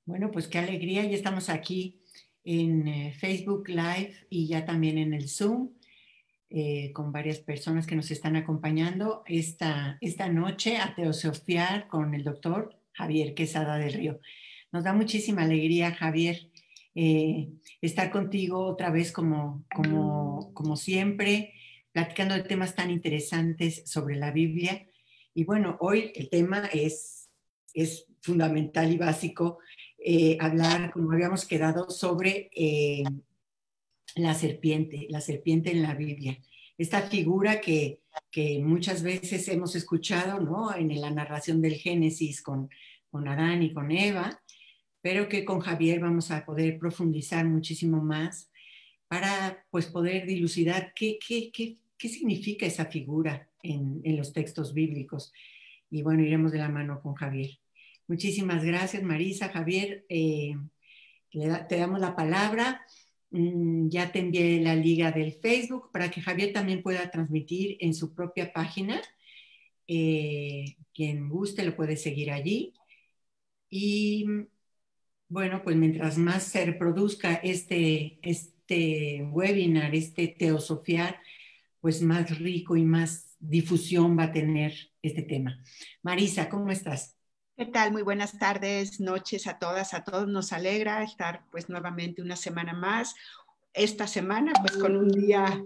Bueno, pues qué alegría, ya estamos aquí en Facebook Live y ya también en el Zoom con varias personas que nos están acompañando esta noche a teosofiar con el doctor Javier Quesada del Río. Nos da muchísima alegría, Javier, estar contigo otra vez como siempre, platicando de temas tan interesantes sobre la Biblia. Y bueno, hoy el tema es fundamental y básico, hablar, como habíamos quedado, sobre la serpiente en la Biblia. Esta figura que muchas veces hemos escuchado, ¿no? En la narración del Génesis con Adán y con Eva, pero que con Javier vamos a poder profundizar muchísimo más para pues, poder dilucidar qué significa esa figura en los textos bíblicos. Y bueno, iremos de la mano con Javier. Muchísimas gracias, Marisa. Javier, te damos la palabra. Ya te envié la liga del Facebook para que Javier también pueda transmitir en su propia página. Quien guste lo puede seguir allí. Y bueno, pues mientras más se reproduzca este webinar, este teosofiar, pues más rico y más difusión va a tener este tema. Marisa, ¿cómo estás? ¿Qué tal? Muy buenas tardes, noches a todas, a todos. Nos alegra estar pues nuevamente una semana más. Esta semana pues con un día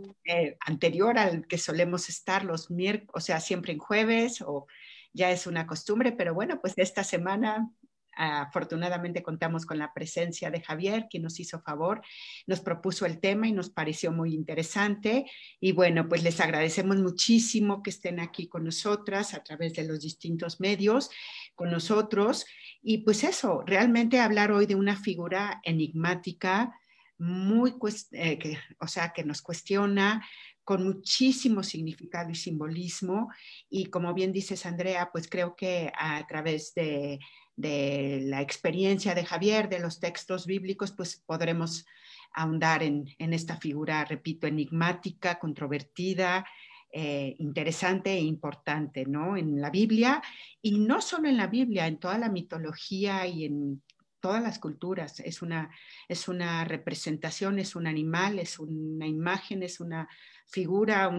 anterior al que solemos estar los miércoles, o sea, siempre en jueves, o ya es una costumbre, pero bueno, pues esta semana afortunadamente contamos con la presencia de Javier, quien nos hizo favor, nos propuso el tema y nos pareció muy interesante. Y bueno, pues les agradecemos muchísimo que estén aquí con nosotras a través de los distintos medios, con nosotros. Y pues eso, realmente hablar hoy de una figura enigmática, que nos cuestiona, con muchísimo significado y simbolismo. Y como bien dices, Andrea, pues creo que a través de la experiencia de Javier, de los textos bíblicos, pues podremos ahondar en esta figura, repito, enigmática, controvertida, interesante e importante, ¿no? En la Biblia, y no solo en la Biblia, en toda la mitología y en todas las culturas. Es una representación, es un animal, es una imagen, es una figura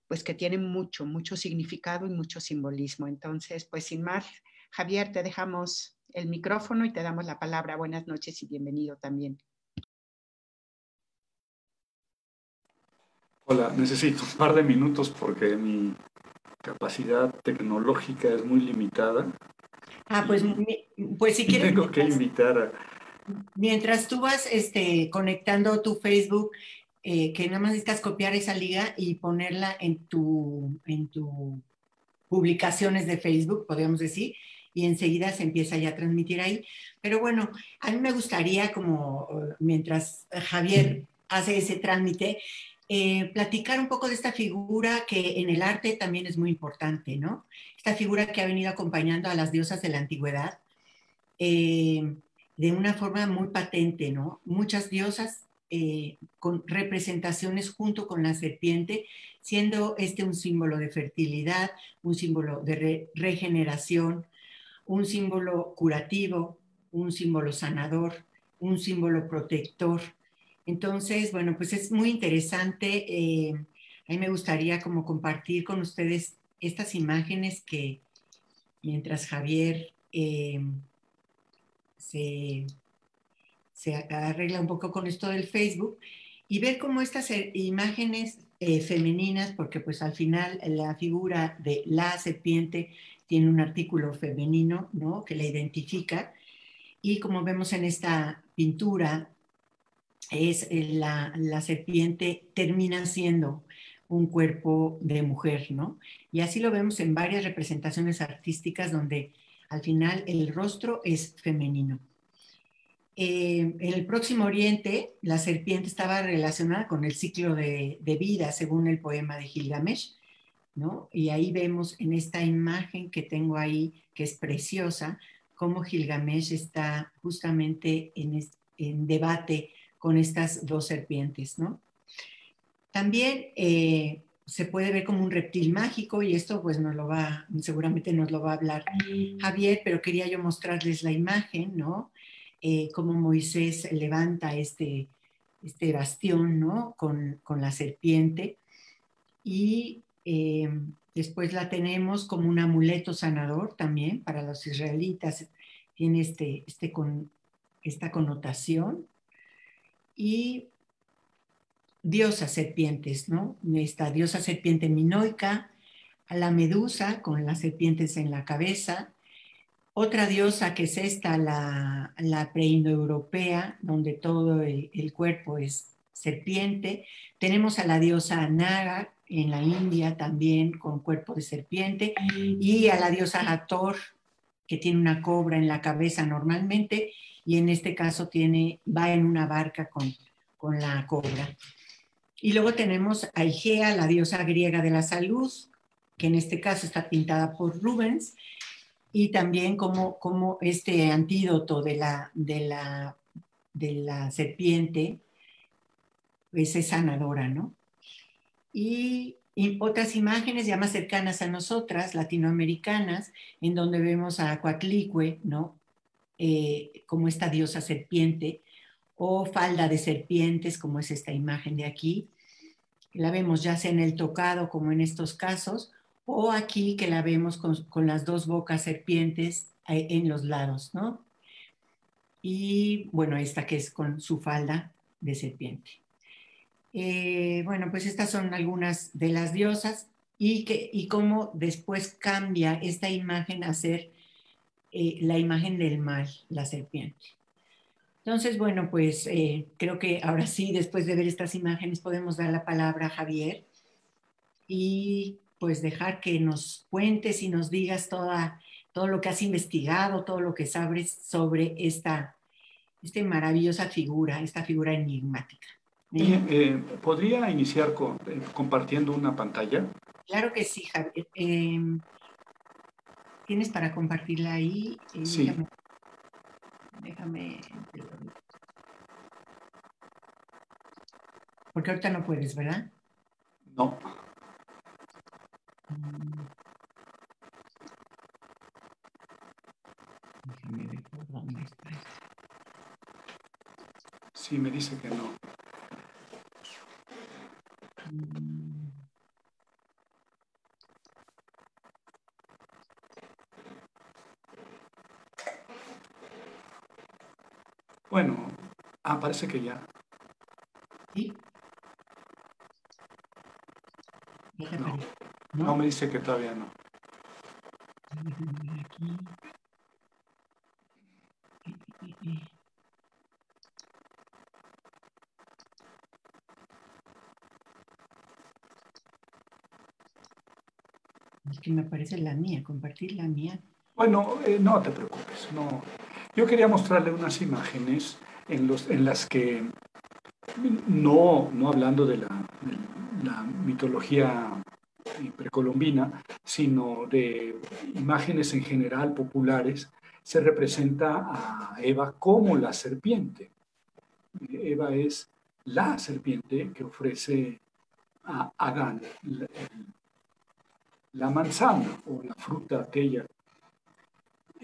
pues que tiene mucho, mucho significado y mucho simbolismo. Entonces, pues sin más, Javier, te dejamos el micrófono y te damos la palabra. Buenas noches y bienvenido también. Hola, necesito un par de minutos porque mi capacidad tecnológica es muy limitada. Pues si quieres, tengo que invitar a... Mientras tú vas conectando tu Facebook, que nada más necesitas copiar esa liga y ponerla en tu publicaciones de Facebook, podríamos decir, y enseguida se empieza ya a transmitir ahí. Pero bueno, a mí me gustaría, como mientras Javier hace ese trámite, platicar un poco de esta figura que en el arte también es muy importante, ¿no? Esta figura que ha venido acompañando a las diosas de la antigüedad de una forma muy patente, ¿no? Muchas diosas con representaciones junto con la serpiente, siendo este un símbolo de fertilidad, un símbolo de regeneración, un símbolo curativo, un símbolo sanador, un símbolo protector. Entonces, bueno, pues es muy interesante. A mí me gustaría como compartir con ustedes estas imágenes que mientras Javier se, se arregla un poco con esto del Facebook y ver cómo estas imágenes femeninas, porque pues al final la figura de la serpiente tiene un artículo femenino, ¿no? Que la identifica, y como vemos en esta pintura, es la serpiente termina siendo un cuerpo de mujer, ¿no? Y así lo vemos en varias representaciones artísticas donde al final el rostro es femenino. En el Próximo Oriente, la serpiente estaba relacionada con el ciclo de vida, según el poema de Gilgamesh, ¿no? Y ahí vemos en esta imagen que tengo ahí, que es preciosa, cómo Gilgamesh está justamente en debate con estas dos serpientes, ¿no? También se puede ver como un reptil mágico y esto pues seguramente nos lo va a hablar Javier, pero quería yo mostrarles la imagen, ¿no? Cómo Moisés levanta este bastión, ¿no? Con la serpiente y después la tenemos como un amuleto sanador también para los israelitas, tiene esta connotación y diosas serpientes, ¿no? Esta diosa serpiente minoica, a la medusa con las serpientes en la cabeza, otra diosa que es la preindoeuropea, donde todo el cuerpo es serpiente. Tenemos a la diosa Naga en la India también con cuerpo de serpiente y a la diosa Hathor que tiene una cobra en la cabeza normalmente y en este caso va en una barca con la cobra. Y luego tenemos a Igea, la diosa griega de la salud, que en este caso está pintada por Rubens, y también como este antídoto de la serpiente pues es sanadora, ¿no? Y otras imágenes ya más cercanas a nosotras, latinoamericanas, en donde vemos a Coatlicue, ¿no? Como esta diosa serpiente, o falda de serpientes, como es esta imagen de aquí. La vemos ya sea en el tocado, como en estos casos, o aquí que la vemos con las dos bocas serpientes en los lados, ¿no? Y bueno, esta que es con su falda de serpiente. Bueno, pues estas son algunas de las diosas y cómo después cambia esta imagen a ser la imagen del mal, la serpiente. Entonces, bueno, pues creo que ahora sí, después de ver estas imágenes, podemos dar la palabra a Javier y pues dejar que nos cuentes y nos digas todo lo que has investigado, todo lo que sabes sobre esta maravillosa figura, esta figura enigmática. ¿Podría iniciar compartiendo una pantalla? Claro que sí, Javier. ¿Tienes para compartirla ahí? Sí. Déjame. Porque ahorita no puedes, ¿verdad? No. Déjame ver por dónde está. Sí, me dice que no. Bueno, parece que ya. ¿Sí? No, me dice que todavía no. Aquí. Es que me aparece la mía, compartir la mía. Bueno, no te preocupes. No. Yo quería mostrarle unas imágenes en las que, no hablando de la mitología precolombina, sino de imágenes en general populares, se representa a Eva como la serpiente. Eva es la serpiente que ofrece a Adán la manzana o la fruta aquella.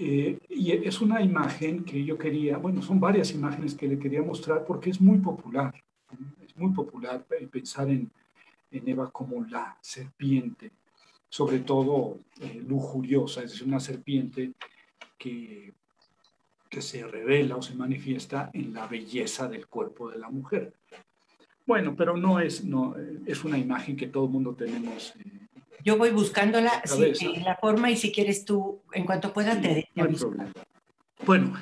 Y es una imagen que yo quería, bueno, son varias imágenes que le quería mostrar porque es muy popular. Es muy popular pensar en Eva como la serpiente, sobre todo lujuriosa, es decir, una serpiente que se revela o se manifiesta en la belleza del cuerpo de la mujer. Bueno, pero es una imagen que todo el mundo tenemos. Yo voy buscándola en la forma y si quieres tú, en cuanto pueda, sí, te no hay aviso. problema. Bueno,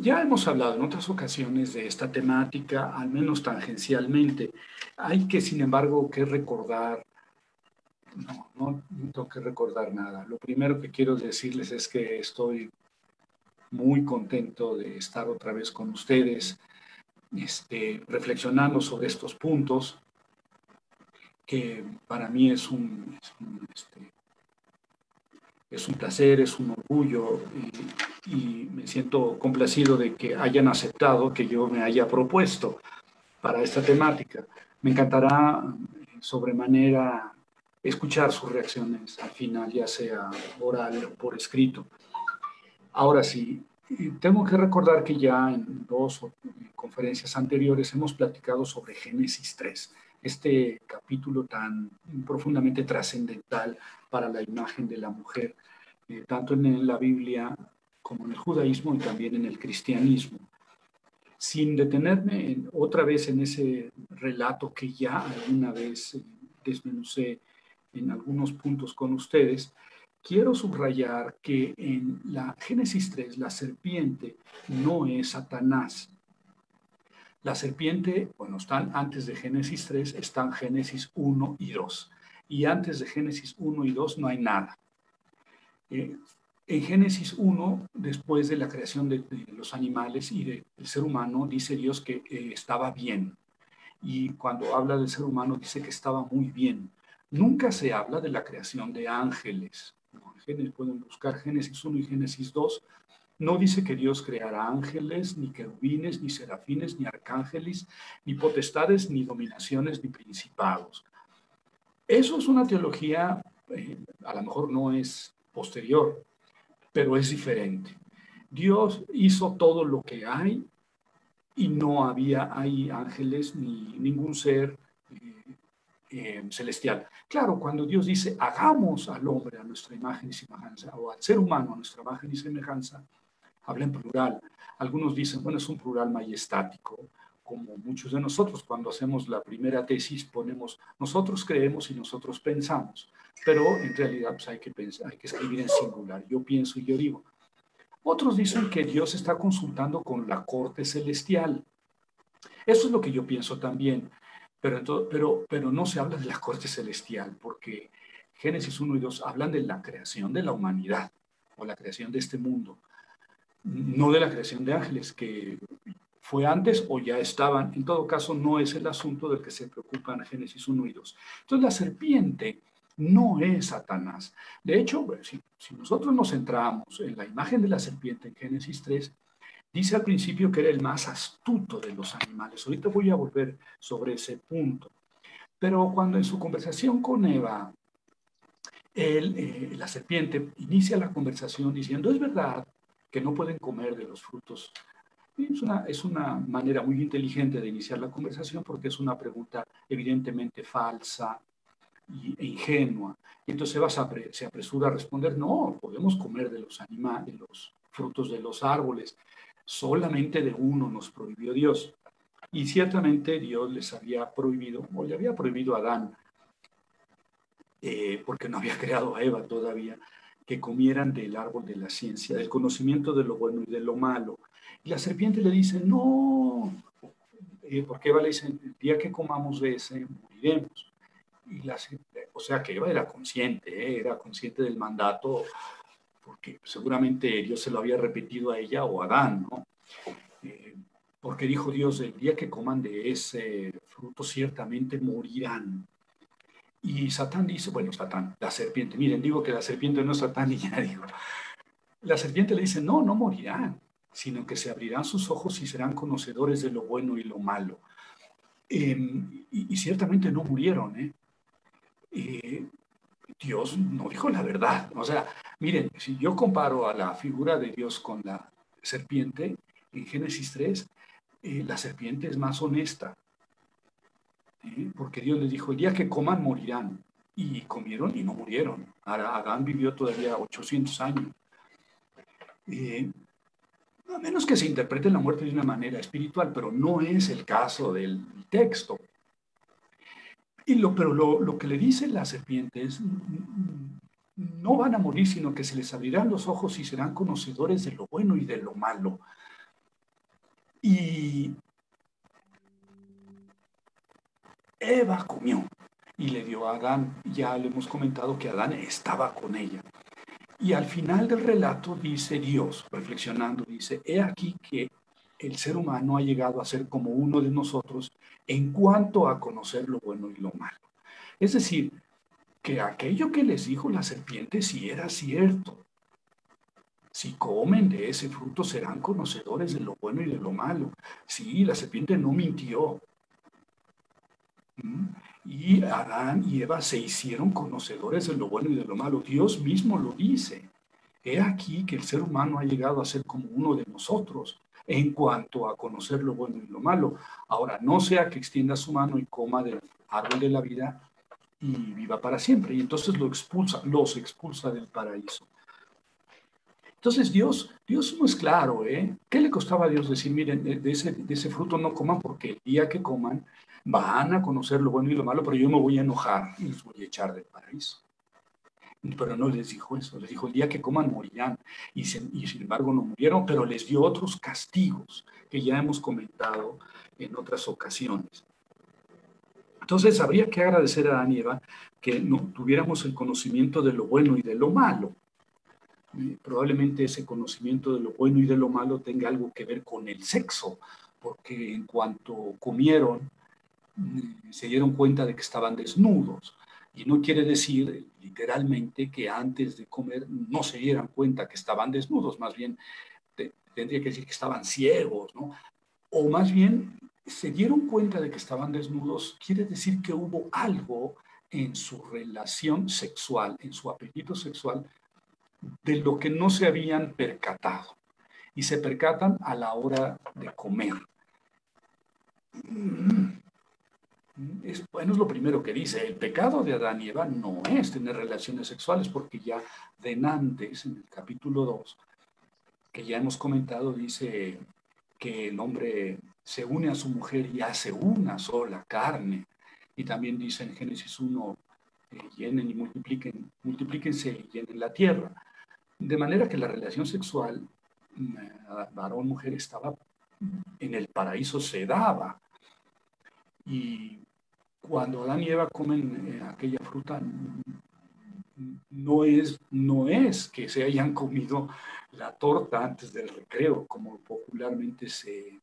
ya hemos hablado en otras ocasiones de esta temática, al menos tangencialmente. Hay que, sin embargo, que recordar, no tengo que recordar nada. Lo primero que quiero decirles es que estoy muy contento de estar otra vez con ustedes, reflexionando sobre estos puntos, que para mí es un placer, es un orgullo y me siento complacido de que hayan aceptado que yo me haya propuesto para esta temática. Me encantará sobremanera escuchar sus reacciones al final, ya sea oral o por escrito. Ahora sí, tengo que recordar que ya en 2 conferencias anteriores hemos platicado sobre Génesis 3, este capítulo tan profundamente trascendental para la imagen de la mujer, tanto en la Biblia como en el judaísmo y también en el cristianismo. Sin detenerme otra vez en ese relato que ya alguna vez desmenucé en algunos puntos con ustedes, quiero subrayar que en la Génesis 3 la serpiente no es Satanás. La serpiente, bueno, están antes de Génesis 3, están Génesis 1 y 2. Y antes de Génesis 1 y 2 no hay nada. En Génesis 1, después de la creación de los animales y del ser humano, dice Dios que estaba bien. Y cuando habla del ser humano, dice que estaba muy bien. Nunca se habla de la creación de ángeles. Pueden buscar Génesis 1 y Génesis 2. No dice que Dios creara ángeles, ni querubines, ni serafines, ni arcángeles, ni potestades, ni dominaciones, ni principados. Eso es una teología, a lo mejor no es posterior, pero es diferente. Dios hizo todo lo que hay y no hay ángeles ni ningún ser celestial. Claro, cuando Dios dice, hagamos al hombre a nuestra imagen y semejanza, o al ser humano a nuestra imagen y semejanza, habla en plural. Algunos dicen, bueno, es un plural majestático, como muchos de nosotros cuando hacemos la primera tesis ponemos, nosotros creemos y nosotros pensamos, pero en realidad pues, hay que escribir en singular, yo pienso y yo digo. Otros dicen que Dios está consultando con la corte celestial. Eso es lo que yo pienso también, pero no se habla de la corte celestial, porque Génesis 1 y 2 hablan de la creación de la humanidad, o la creación de este mundo, no de la creación de ángeles, que fue antes o ya estaban. En todo caso, no es el asunto del que se preocupan Génesis 1 y 2. Entonces, la serpiente no es Satanás. De hecho, si nosotros nos centramos en la imagen de la serpiente en Génesis 3, dice al principio que era el más astuto de los animales. Ahorita voy a volver sobre ese punto. Pero cuando en su conversación con Eva, la serpiente inicia la conversación diciendo, es verdad que no pueden comer de los frutos. Es una manera muy inteligente de iniciar la conversación porque es una pregunta evidentemente falsa e ingenua. Y entonces Eva se apresura a responder, no, podemos comer de los animales, de los frutos de los árboles. Solamente de uno nos prohibió Dios. Y ciertamente Dios les había prohibido, o le había prohibido a Adán, porque no había creado a Eva todavía, que comieran del árbol de la ciencia, del conocimiento de lo bueno y de lo malo. Y la serpiente le dice, no, porque Eva le dice, el día que comamos de ese, moriremos. O sea que Eva era consciente del mandato, porque seguramente Dios se lo había repetido a ella o a Adán, ¿no? Porque dijo Dios, el día que coman de ese fruto ciertamente morirán. Y Satán dice, la serpiente, miren, digo que la serpiente no es Satán y ya digo, la serpiente le dice, no morirán, sino que se abrirán sus ojos y serán conocedores de lo bueno y lo malo. Y ciertamente no murieron, Dios no dijo la verdad. O sea, miren, si yo comparo a la figura de Dios con la serpiente en Génesis 3, la serpiente es más honesta, porque Dios les dijo, el día que coman morirán. Y comieron y no murieron. Adán vivió todavía 800 años. A menos que se interprete la muerte de una manera espiritual, pero no es el caso del texto. Pero lo que le dice la serpiente es, no van a morir, sino que se les abrirán los ojos y serán conocedores de lo bueno y de lo malo. Y Eva comió y le dio a Adán. Ya le hemos comentado que Adán estaba con ella. Y al final del relato dice Dios, reflexionando, dice, he aquí que el ser humano ha llegado a ser como uno de nosotros en cuanto a conocer lo bueno y lo malo. Es decir, que aquello que les dijo la serpiente sí era cierto. Si comen de ese fruto serán conocedores de lo bueno y de lo malo. Sí, la serpiente no mintió. Y Adán y Eva se hicieron conocedores de lo bueno y de lo malo. Dios mismo lo dice. He aquí que el ser humano ha llegado a ser como uno de nosotros en cuanto a conocer lo bueno y lo malo. Ahora, no sea que extienda su mano y coma del árbol de la vida y viva para siempre. Y entonces los expulsa del paraíso. Entonces Dios no es claro, ¿eh? ¿Qué le costaba a Dios decir, miren, de ese fruto no coman porque el día que coman van a conocer lo bueno y lo malo, pero yo me voy a enojar y los voy a echar del paraíso? Pero no les dijo eso, les dijo, el día que coman morirán. Y sin embargo no murieron, pero les dio otros castigos que ya hemos comentado en otras ocasiones. Entonces habría que agradecer a Adán y Eva que no tuviéramos el conocimiento de lo bueno y de lo malo. Probablemente ese conocimiento de lo bueno y de lo malo tenga algo que ver con el sexo, porque en cuanto comieron, se dieron cuenta de que estaban desnudos. Y no quiere decir literalmente que antes de comer no se dieran cuenta que estaban desnudos, más bien tendría que decir que estaban ciegos, ¿no? O más bien se dieron cuenta de que estaban desnudos, quiere decir que hubo algo en su relación sexual, en su apetito sexual, de lo que no se habían percatado. Y se percatan a la hora de comer. Bueno, es lo primero que dice. El pecado de Adán y Eva no es tener relaciones sexuales, porque ya de antes, en el capítulo 2, que ya hemos comentado, dice que el hombre se une a su mujer y hace una sola carne. Y también dice en Génesis 1, llenen y multiplíquense y llenen la tierra. De manera que la relación sexual, varón-mujer, estaba en el paraíso, se daba. Y cuando Adán y Eva comen aquella fruta, no es que se hayan comido la torta antes del recreo, como popularmente se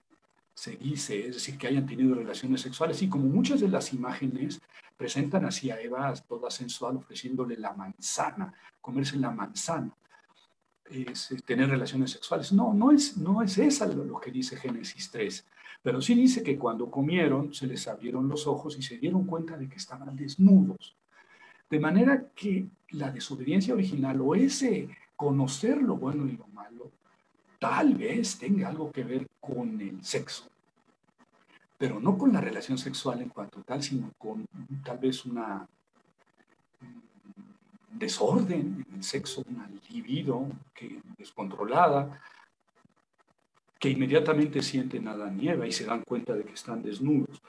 dice, es decir, que hayan tenido relaciones sexuales. Y como muchas de las imágenes presentan así a Eva toda sensual, ofreciéndole la manzana, comerse la manzana, tener relaciones sexuales. No es esa lo que dice Génesis 3. Pero sí dice que cuando comieron se les abrieron los ojos y se dieron cuenta de que estaban desnudos. De manera que la desobediencia original, o ese conocer lo bueno y lo malo, tal vez tenga algo que ver con el sexo, pero no con la relación sexual en cuanto tal, sino con tal vez una desorden en el sexo, una libido descontrolada, que inmediatamente sienten Adán y Eva y se dan cuenta de que están desnudos.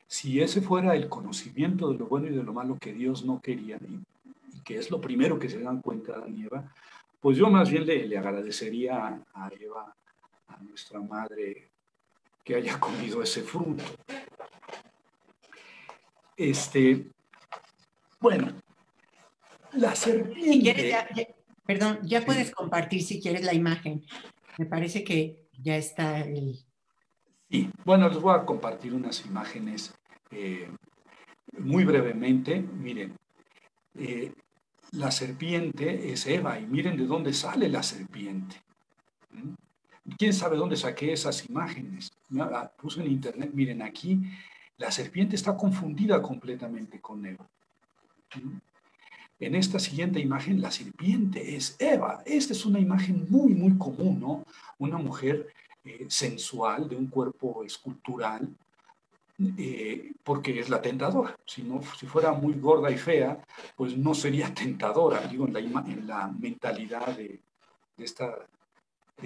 Si ese fuera el conocimiento de lo bueno y de lo malo que Dios no quería, y que es lo primero que se dan cuenta Adán y Eva, pues yo más bien le agradecería a Eva, a nuestra madre, que haya comido ese fruto. Bueno, la serpiente... Si quieres, perdón, ya sí. Puedes compartir si quieres la imagen. Me parece que ya está el... Sí, bueno, les voy a compartir unas imágenes muy brevemente. Miren, la serpiente es Eva, y miren de dónde sale la serpiente. ¿Quién sabe dónde saqué esas imágenes? Puse en internet, miren aquí, la serpiente está confundida completamente con Eva. En esta siguiente imagen, la serpiente es Eva. Esta es una imagen muy, muy común, ¿no? Una mujer sensual, de un cuerpo escultural, porque es la tentadora. Si fuera muy gorda y fea, pues no sería tentadora, digo, en la mentalidad de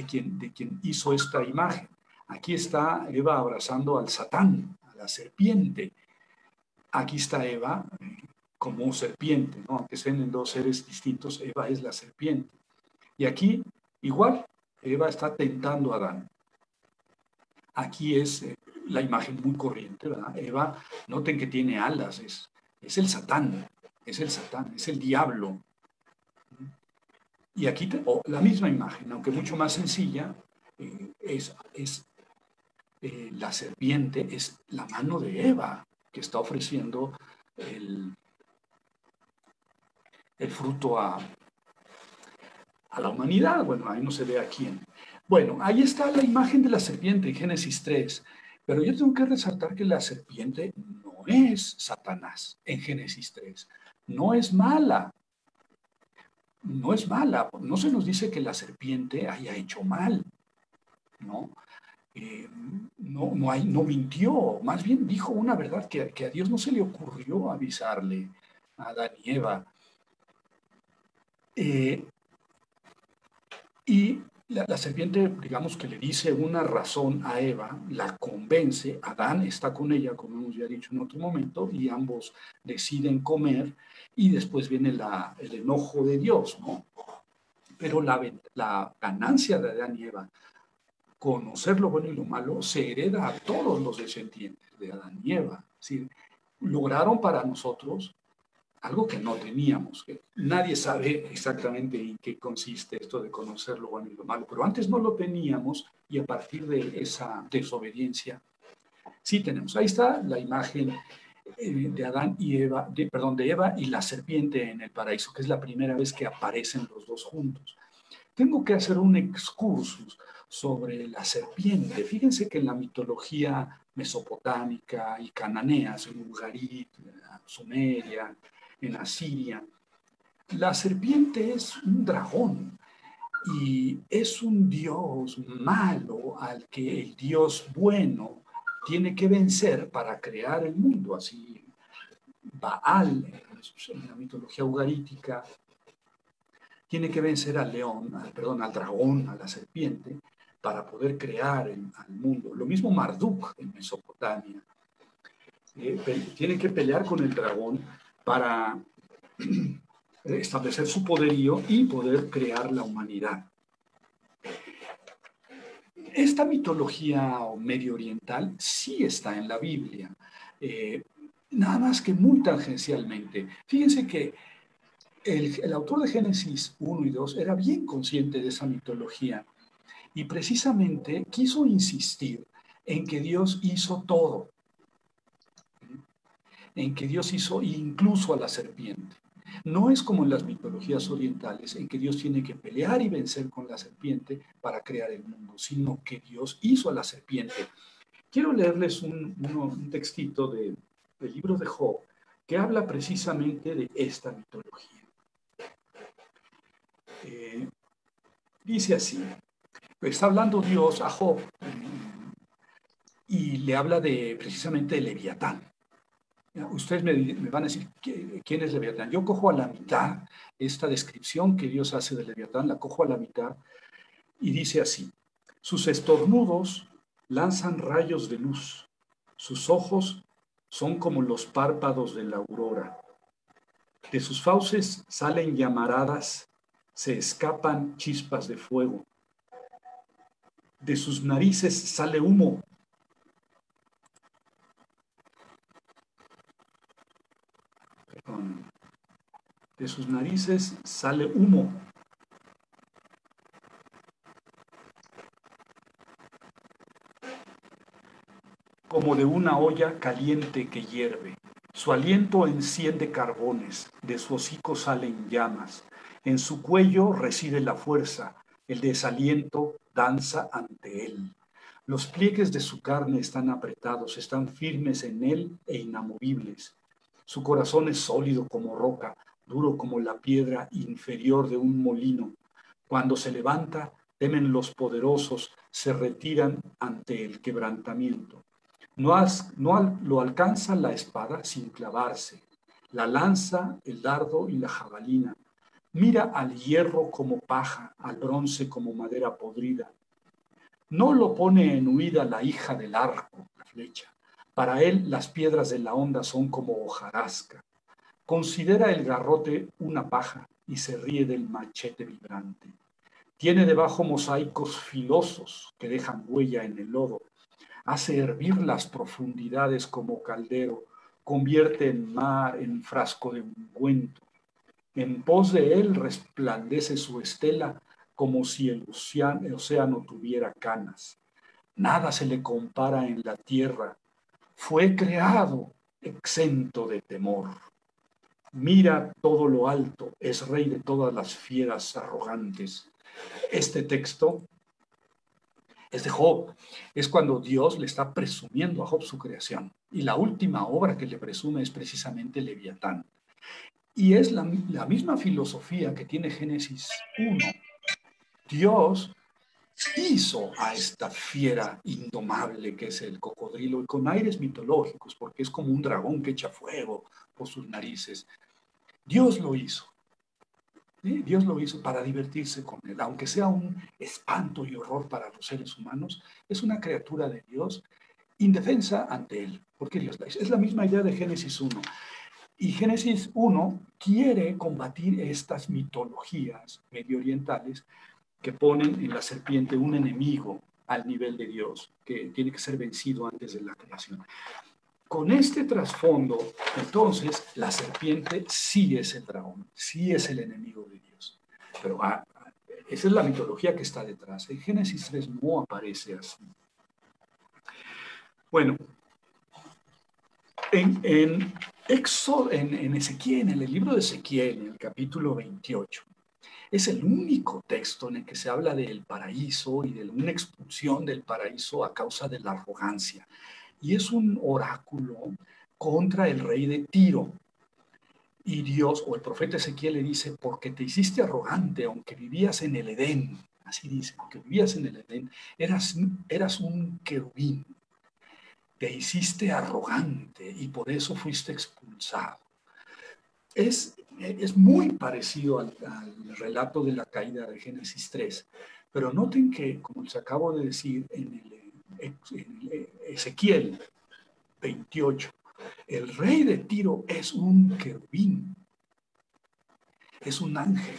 quien hizo esta imagen. Aquí está Eva abrazando al Satán, a la serpiente. Aquí está Eva como serpiente, ¿no? Aunque sean en dos seres distintos, Eva es la serpiente. Y aquí, igual, Eva está tentando a Adán. Aquí es la imagen muy corriente, ¿verdad? Eva, noten que tiene alas, es el Satán, es el diablo. Y aquí la misma imagen, aunque mucho más sencilla, la serpiente es la mano de Eva que está ofreciendo el fruto a la humanidad. Bueno, ahí no se ve a quién. Bueno, ahí está la imagen de la serpiente en Génesis 3, pero yo tengo que resaltar que la serpiente no es Satanás en Génesis 3. No es mala. No es mala. No se nos dice que la serpiente haya hecho mal, ¿no? No mintió. Más bien dijo una verdad que a Dios no se le ocurrió avisarle a Adán y Eva. Y la serpiente, digamos que le dice una razón a Eva, la convence, Adán está con ella, como hemos ya dicho en otro momento, y ambos deciden comer, y después viene el enojo de Dios, ¿no? Pero la ganancia de Adán y Eva, conocer lo bueno y lo malo, se hereda a todos los descendientes de Adán y Eva. Es decir, lograron para nosotros algo que no teníamos, que nadie sabe exactamente en qué consiste esto de conocer lo bueno y lo malo, pero antes no lo teníamos y a partir de esa desobediencia sí tenemos. Ahí está la imagen de Adán y Eva, de Eva y la serpiente en el paraíso, que es la primera vez que aparecen los dos juntos. Tengo que hacer un excursus sobre la serpiente. Fíjense que en la mitología mesopotámica y cananea, en Ugarit, Sumeria, en Asiria, la serpiente es un dragón y es un dios malo al que el dios bueno tiene que vencer para crear el mundo. Así, Baal, en la mitología ugarítica, tiene que vencer al al dragón, a la serpiente, para poder crear al mundo. Lo mismo Marduk en Mesopotamia. Tiene que pelear con el dragón para establecer su poderío y poder crear la humanidad. Esta mitología medio oriental sí está en la Biblia, nada más que muy tangencialmente. Fíjense que el autor de Génesis 1 y 2 era bien consciente de esa mitología y precisamente quiso insistir en que Dios hizo todo, en que Dios hizo incluso a la serpiente. No es como en las mitologías orientales, en que Dios tiene que pelear y vencer con la serpiente para crear el mundo, sino que Dios hizo a la serpiente. Quiero leerles un textito del libro de Job que habla precisamente de esta mitología. Dice así, está hablando Dios a Job y le habla precisamente de Leviatán. Ustedes me van a decir, ¿quién es Leviatán? Yo cojo a la mitad esta descripción que Dios hace de Leviatán, la cojo a la mitad y dice así: sus estornudos lanzan rayos de luz, sus ojos son como los párpados de la aurora, de sus fauces salen llamaradas, se escapan chispas de fuego, de sus narices sale humo. De sus narices sale humo. Como de una olla caliente que hierve. Su aliento enciende carbones, de su hocico salen llamas. En su cuello reside la fuerza, el desaliento danza ante él. Los pliegues de su carne están apretados, están firmes en él e inamovibles. Su corazón es sólido como roca, duro como la piedra inferior de un molino. Cuando se levanta, temen los poderosos, se retiran ante el quebrantamiento. No lo alcanza la espada sin clavarse, la lanza, el dardo y la jabalina. Mira al hierro como paja, al bronce como madera podrida. No lo pone en huida la hija del arco, la flecha. Para él las piedras de la honda son como hojarasca. Considera el garrote una paja y se ríe del machete vibrante. Tiene debajo mosaicos filosos que dejan huella en el lodo. Hace hervir las profundidades como caldero, convierte en mar en frasco de ungüento. En pos de él resplandece su estela como si el océano tuviera canas. Nada se le compara en la tierra. Fue creado exento de temor. Mira todo lo alto, es rey de todas las fieras arrogantes. Este texto es de Job. Es cuando Dios le está presumiendo a Job su creación. Y la última obra que le presume es precisamente Leviatán. Y es la misma filosofía que tiene Génesis 1. Dios hizo a esta fiera indomable que es el cocodrilo, y con aires mitológicos, porque es como un dragón que echa fuego por sus narices. Dios lo hizo. ¿Sí? Dios lo hizo para divertirse con él, aunque sea un espanto y horror para los seres humanos, es una criatura de Dios indefensa ante él, porque Dios la hizo. Es la misma idea de Génesis 1. Y Génesis 1 quiere combatir estas mitologías medio orientales que ponen en la serpiente un enemigo al nivel de Dios, que tiene que ser vencido antes de la creación. Con este trasfondo, entonces, la serpiente sí es el dragón, sí es el enemigo de Dios. Pero esa es la mitología que está detrás. En Génesis 3 no aparece así. Bueno, en Ezequiel, en el libro de Ezequiel, en el capítulo 28, es el único texto en el que se habla del paraíso y de una expulsión del paraíso a causa de la arrogancia. Y es un oráculo contra el rey de Tiro. Y Dios, o el profeta Ezequiel le dice, porque te hiciste arrogante, aunque vivías en el Edén, así dice, aunque vivías en el Edén, eras un querubín, te hiciste arrogante y por eso fuiste expulsado. Es muy parecido al relato de la caída de Génesis 3, pero noten que, como les acabo de decir, en el Ezequiel 28, el rey de Tiro es un querubín, es un ángel.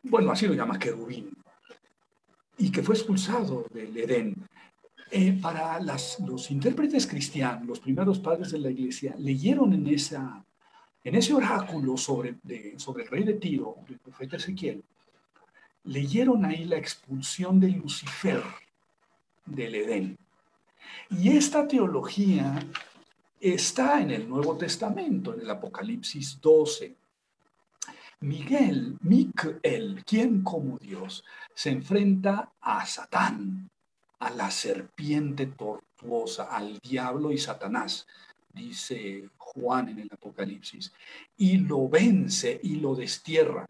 Bueno, así lo llama querubín, y que fue expulsado del Edén. Para los intérpretes cristianos, los primeros padres de la iglesia, leyeron en ese oráculo sobre el rey de Tiro, del profeta Ezequiel, leyeron ahí la expulsión de Lucifer del Edén. Y esta teología está en el Nuevo Testamento, en el Apocalipsis 12. Micael, quien como Dios, se enfrenta a Satán, a la serpiente tortuosa, al diablo y Satanás, dice Juan en el Apocalipsis, y lo vence y lo destierra,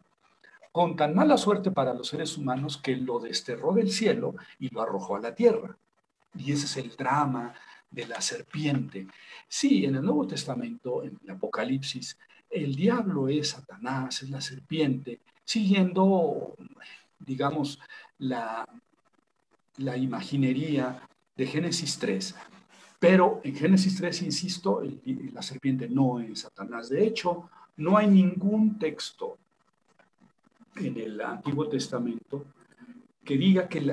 con tan mala suerte para los seres humanos que lo desterró del cielo y lo arrojó a la tierra. Y ese es el drama de la serpiente. Sí, en el Nuevo Testamento, en el Apocalipsis, el diablo es Satanás, es la serpiente, siguiendo, digamos, la imaginería de Génesis 3. Pero en Génesis 3, insisto, la serpiente no es Satanás. De hecho, no hay ningún texto en el Antiguo Testamento que diga que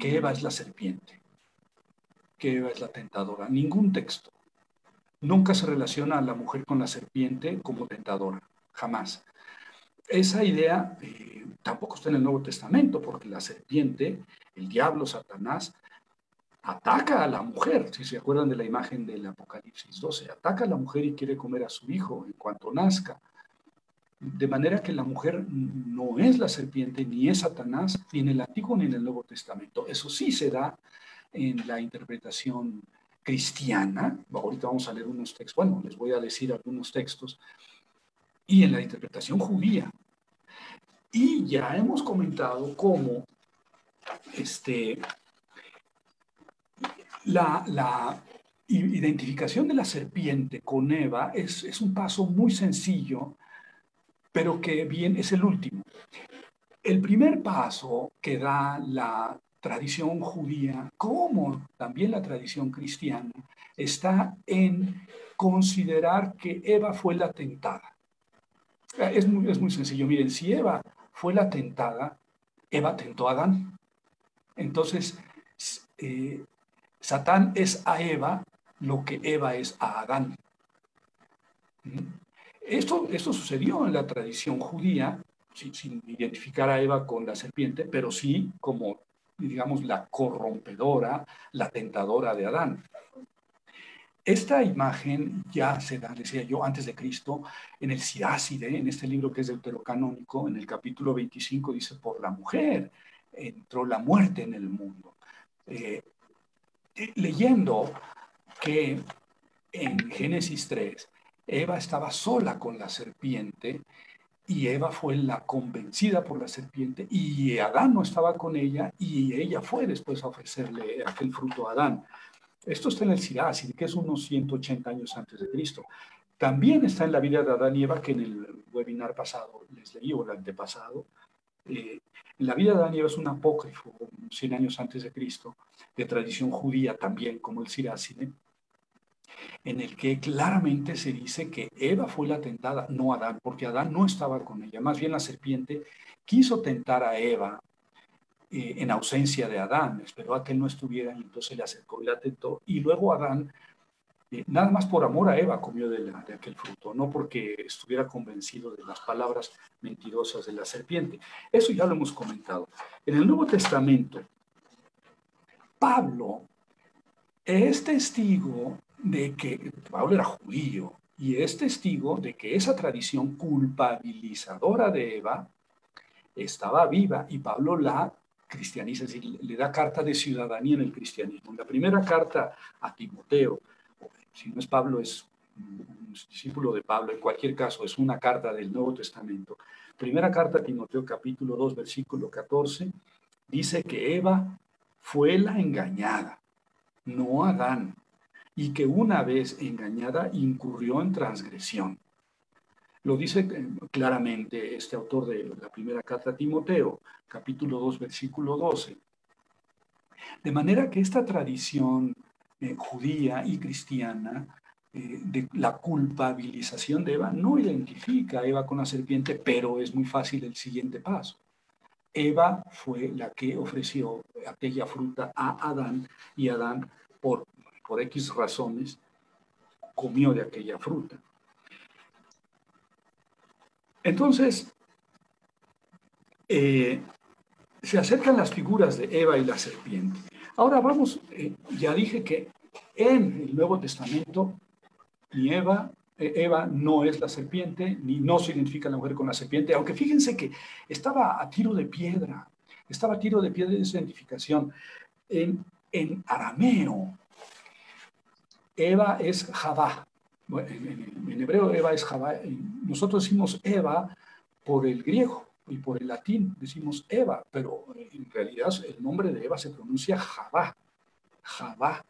Eva es la serpiente, que Eva es la tentadora. Ningún texto. Nunca se relaciona a la mujer con la serpiente como tentadora, jamás. Esa idea tampoco está en el Nuevo Testamento, porque la serpiente, el diablo, Satanás, ataca a la mujer. Si se acuerdan de la imagen del Apocalipsis 12, ataca a la mujer y quiere comer a su hijo en cuanto nazca. De manera que la mujer no es la serpiente, ni es Satanás, ni en el Antiguo ni en el Nuevo Testamento. Eso sí se da en la interpretación cristiana. Ahorita vamos a leer unos textos, bueno, les voy a decir algunos textos, y en la interpretación judía. Y ya hemos comentado cómo la identificación de la serpiente con Eva es un paso muy sencillo, pero que bien es el último. El primer paso que da la tradición judía, como también la tradición cristiana, está en considerar que Eva fue la tentada. Es muy sencillo. Miren, si Eva fue la tentada, Eva tentó a Adán. Entonces, Satán es a Eva lo que Eva es a Adán. Esto sucedió en la tradición judía, sin identificar a Eva con la serpiente, pero sí como, digamos, la corrompedora, la tentadora de Adán. Esta imagen ya se da, decía yo, antes de Cristo, en el Siráside, en este libro que es deuterocanónico, en el capítulo 25, dice, por la mujer entró la muerte en el mundo. leyendo que en Génesis 3, Eva estaba sola con la serpiente y Eva fue la convencida por la serpiente y Adán no estaba con ella y ella fue después a ofrecerle aquel fruto a Adán. Esto está en el Sirach, que es unos 180 años antes de Cristo. También está en la vida de Adán y Eva, que en el webinar pasado les leí, o el antepasado. En la vida de Adán y Eva es un apócrifo, 100 años antes de Cristo, de tradición judía también, como el Siracine, en el que claramente se dice que Eva fue la tentada, no Adán, porque Adán no estaba con ella. Más bien la serpiente quiso tentar a Eva en ausencia de Adán, esperó a que él no estuviera y entonces le acercó y la tentó. Y luego Adán, nada más por amor a Eva, comió de aquel fruto, no porque estuviera convencido de las palabras mentirosas de la serpiente. Eso ya lo hemos comentado. En el Nuevo Testamento, Pablo es testigo de que Pablo era judío y es testigo de que esa tradición culpabilizadora de Eva estaba viva y Pablo la cristianiza, es decir, le da carta de ciudadanía en el cristianismo. La primera carta a Timoteo, si no es Pablo, es un discípulo de Pablo, en cualquier caso, es una carta del Nuevo Testamento. Primera carta a Timoteo, capítulo 2, versículo 14, dice que Eva fue la engañada, no Adán, y que una vez engañada incurrió en transgresión. Lo dice claramente este autor de la primera carta a Timoteo, capítulo 2, versículo 12. De manera que esta tradición judía y cristiana de la culpabilización de Eva no identifica a Eva con la serpiente, pero es muy fácil el siguiente paso. Eva fue la que ofreció aquella fruta a Adán y Adán, por X razones, comió de aquella fruta. Entonces, se acercan las figuras de Eva y la serpiente. Ahora vamos, ya dije que en el Nuevo Testamento ni Eva no es la serpiente, ni no se identifica la mujer con la serpiente, aunque fíjense que estaba a tiro de piedra de esa identificación. En arameo, Eva es Javá. En hebreo Eva es Javá. Nosotros decimos Eva por el griego y por el latín decimos Eva, pero en realidad el nombre de Eva se pronuncia Javá. Javá.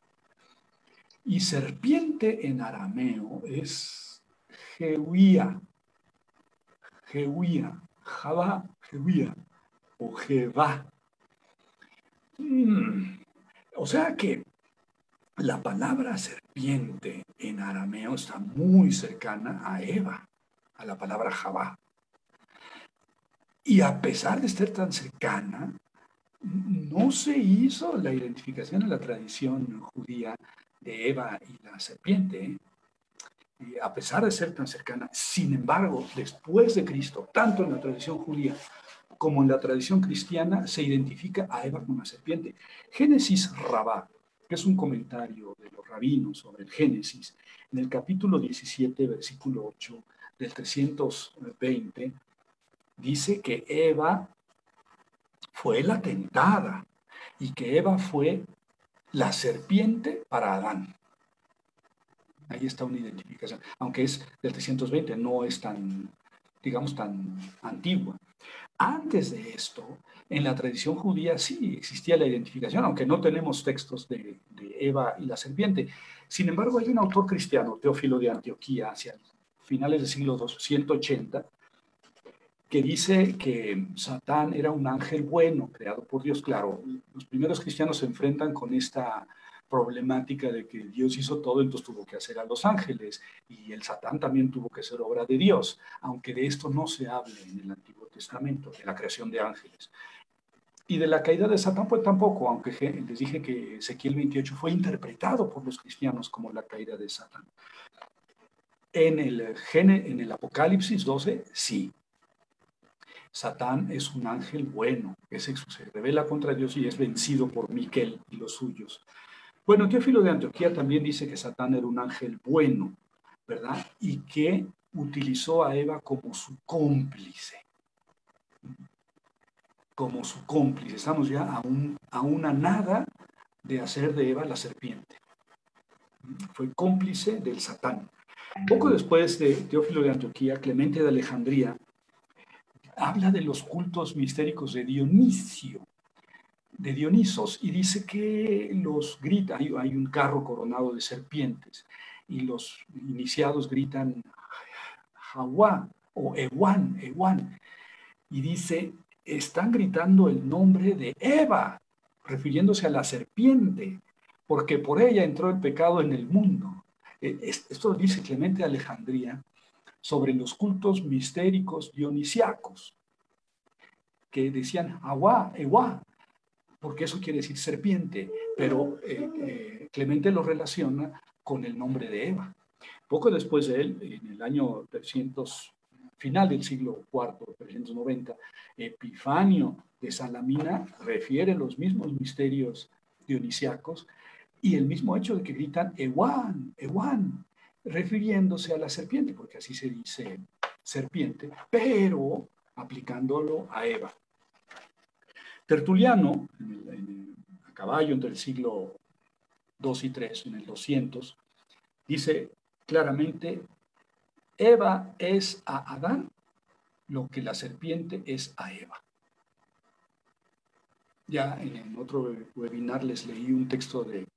Y serpiente en arameo es Jeuía. Jeuía. Javá, Jeuía. O Jevá. O sea que la palabra serpiente en arameo está muy cercana a Eva, a la palabra Javá. Y a pesar de estar tan cercana, no se hizo la identificación en la tradición judía de Eva y la serpiente, y a pesar de ser tan cercana. Sin embargo, después de Cristo, tanto en la tradición judía como en la tradición cristiana, se identifica a Eva con la serpiente. Génesis Rabá, que es un comentario de los rabinos sobre el Génesis, en el capítulo 17, versículo 8 del 320, dice que Eva fue la tentada y que Eva fue la serpiente para Adán. Ahí está una identificación, aunque es del 320, no es tan, digamos, tan antigua. Antes de esto, en la tradición judía sí existía la identificación, aunque no tenemos textos de Eva y la serpiente. Sin embargo, hay un autor cristiano, Teófilo de Antioquía, hacia finales del siglo 180, que dice que Satán era un ángel bueno, creado por Dios. Claro, los primeros cristianos se enfrentan con esta problemática de que Dios hizo todo, entonces tuvo que hacer a los ángeles, y el Satán también tuvo que ser obra de Dios, aunque de esto no se hable en el Antiguo Testamento, de la creación de ángeles. Y de la caída de Satán, pues tampoco, aunque les dije que Ezequiel 28 fue interpretado por los cristianos como la caída de Satán. En el Apocalipsis 12, sí. Satán es un ángel bueno, que se revela contra Dios y es vencido por Miquel y los suyos. Bueno, Teófilo de Antioquía también dice que Satán era un ángel bueno, ¿verdad? Y que utilizó a Eva como su cómplice. Como su cómplice. Estamos ya a una nada de hacer de Eva la serpiente. Fue cómplice del Satán. Poco después de Teófilo de Antioquía, Clemente de Alejandría habla de los cultos mistéricos de Dionisio, de Dionisos, y dice que los grita, hay un carro coronado de serpientes, y los iniciados gritan Jaguá o Ewan, Ewan, y dice, están gritando el nombre de Eva, refiriéndose a la serpiente, porque por ella entró el pecado en el mundo. Esto lo dice Clemente de Alejandría sobre los cultos mistéricos dionisiacos, que decían Aguá, Ewa, porque eso quiere decir serpiente, pero Clemente lo relaciona con el nombre de Eva. Poco después de él, en el año 300, final del siglo IV, 390, Epifanio de Salamina refiere los mismos misterios dionisiacos y el mismo hecho de que gritan Ewan, Ewan, refiriéndose a la serpiente, porque así se dice serpiente, pero aplicándolo a Eva. Tertuliano, a caballo entre el siglo II y III, en el 200, dice claramente, Eva es a Adán lo que la serpiente es a Eva. Ya en otro webinar les leí un texto de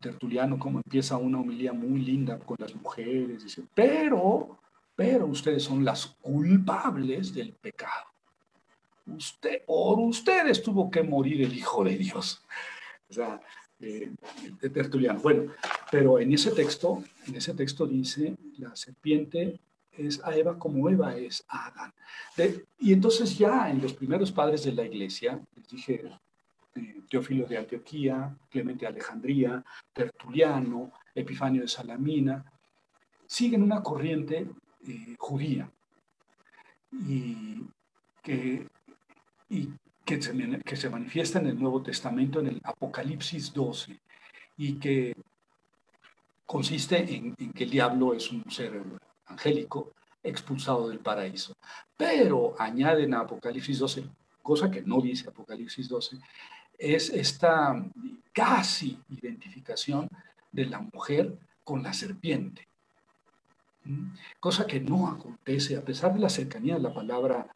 Tertuliano, cómo empieza una homilía muy linda con las mujeres, dice, pero ustedes son las culpables del pecado. Por ustedes tuvo que morir el Hijo de Dios. O sea, de Tertuliano. Bueno, pero en ese texto dice, la serpiente es a Eva como Eva es a Adán. Y entonces ya en los primeros padres de la iglesia, les dije, Teófilo de Antioquía, Clemente de Alejandría, Tertuliano, Epifanio de Salamina, siguen una corriente judía y que se manifiesta en el Nuevo Testamento, en el Apocalipsis 12, y que consiste en que el diablo es un ser angélico expulsado del paraíso. Pero añaden a Apocalipsis 12, cosa que no dice Apocalipsis 12, es esta casi identificación de la mujer con la serpiente. Cosa que no acontece, a pesar de la cercanía de la palabra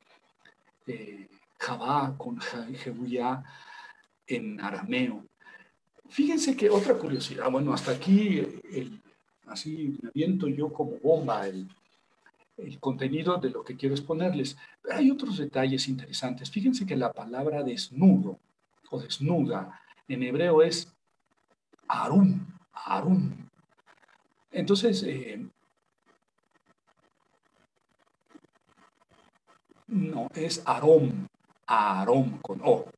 Javá con Jehuyá en arameo. Fíjense que otra curiosidad, bueno, hasta aquí así me aviento yo como bomba el contenido de lo que quiero exponerles. Pero hay otros detalles interesantes. Fíjense que la palabra desnudo o desnuda en hebreo es arum, arum. Entonces, no, es arom, arom con O.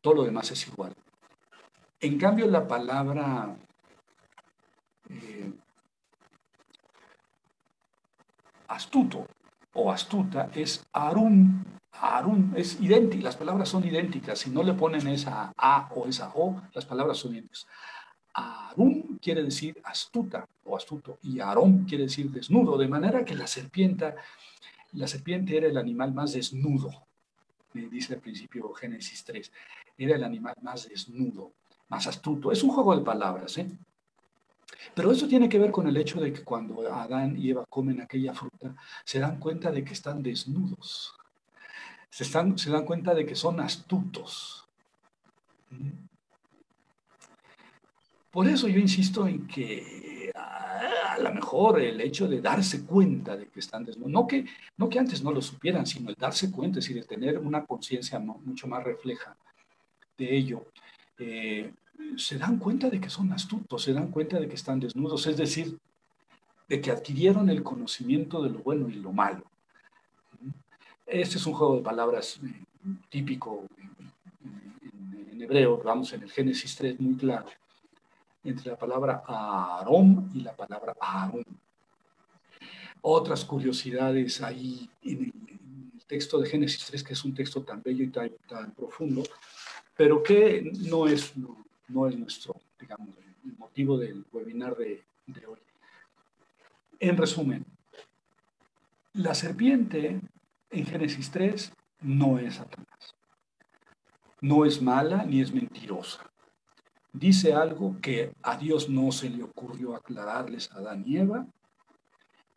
Todo lo demás es igual. En cambio, la palabra astuto o astuta es arum. Arum es idéntica, las palabras son idénticas. Si no le ponen esa A o esa O, las palabras son idénticas. Arum quiere decir astuta o astuto y arom quiere decir desnudo, de manera que la serpiente era el animal más desnudo, dice al principio Génesis 3, era el animal más desnudo, más astuto. Es un juego de palabras, ¿eh? Pero eso tiene que ver con el hecho de que cuando Adán y Eva comen aquella fruta, se dan cuenta de que están desnudos. Se dan cuenta de que son astutos. Por eso yo insisto en que a lo mejor el hecho de darse cuenta de que están desnudos, no que antes no lo supieran, sino el darse cuenta, es decir, el tener una conciencia mucho más refleja de ello, se dan cuenta de que son astutos, se dan cuenta de que están desnudos, es decir, de que adquirieron el conocimiento de lo bueno y lo malo. Este es un juego de palabras típico en hebreo, vamos, en el Génesis 3 muy claro, entre la palabra Aarón y la palabra Aarón. Otras curiosidades ahí en el texto de Génesis 3, que es un texto tan bello y tan profundo, pero que no es nuestro, digamos, el motivo del webinar de hoy. En resumen, la serpiente en Génesis 3 no es Satanás. No es mala ni es mentirosa. dice algo que a Dios no se le ocurrió aclararles a Adán y Eva,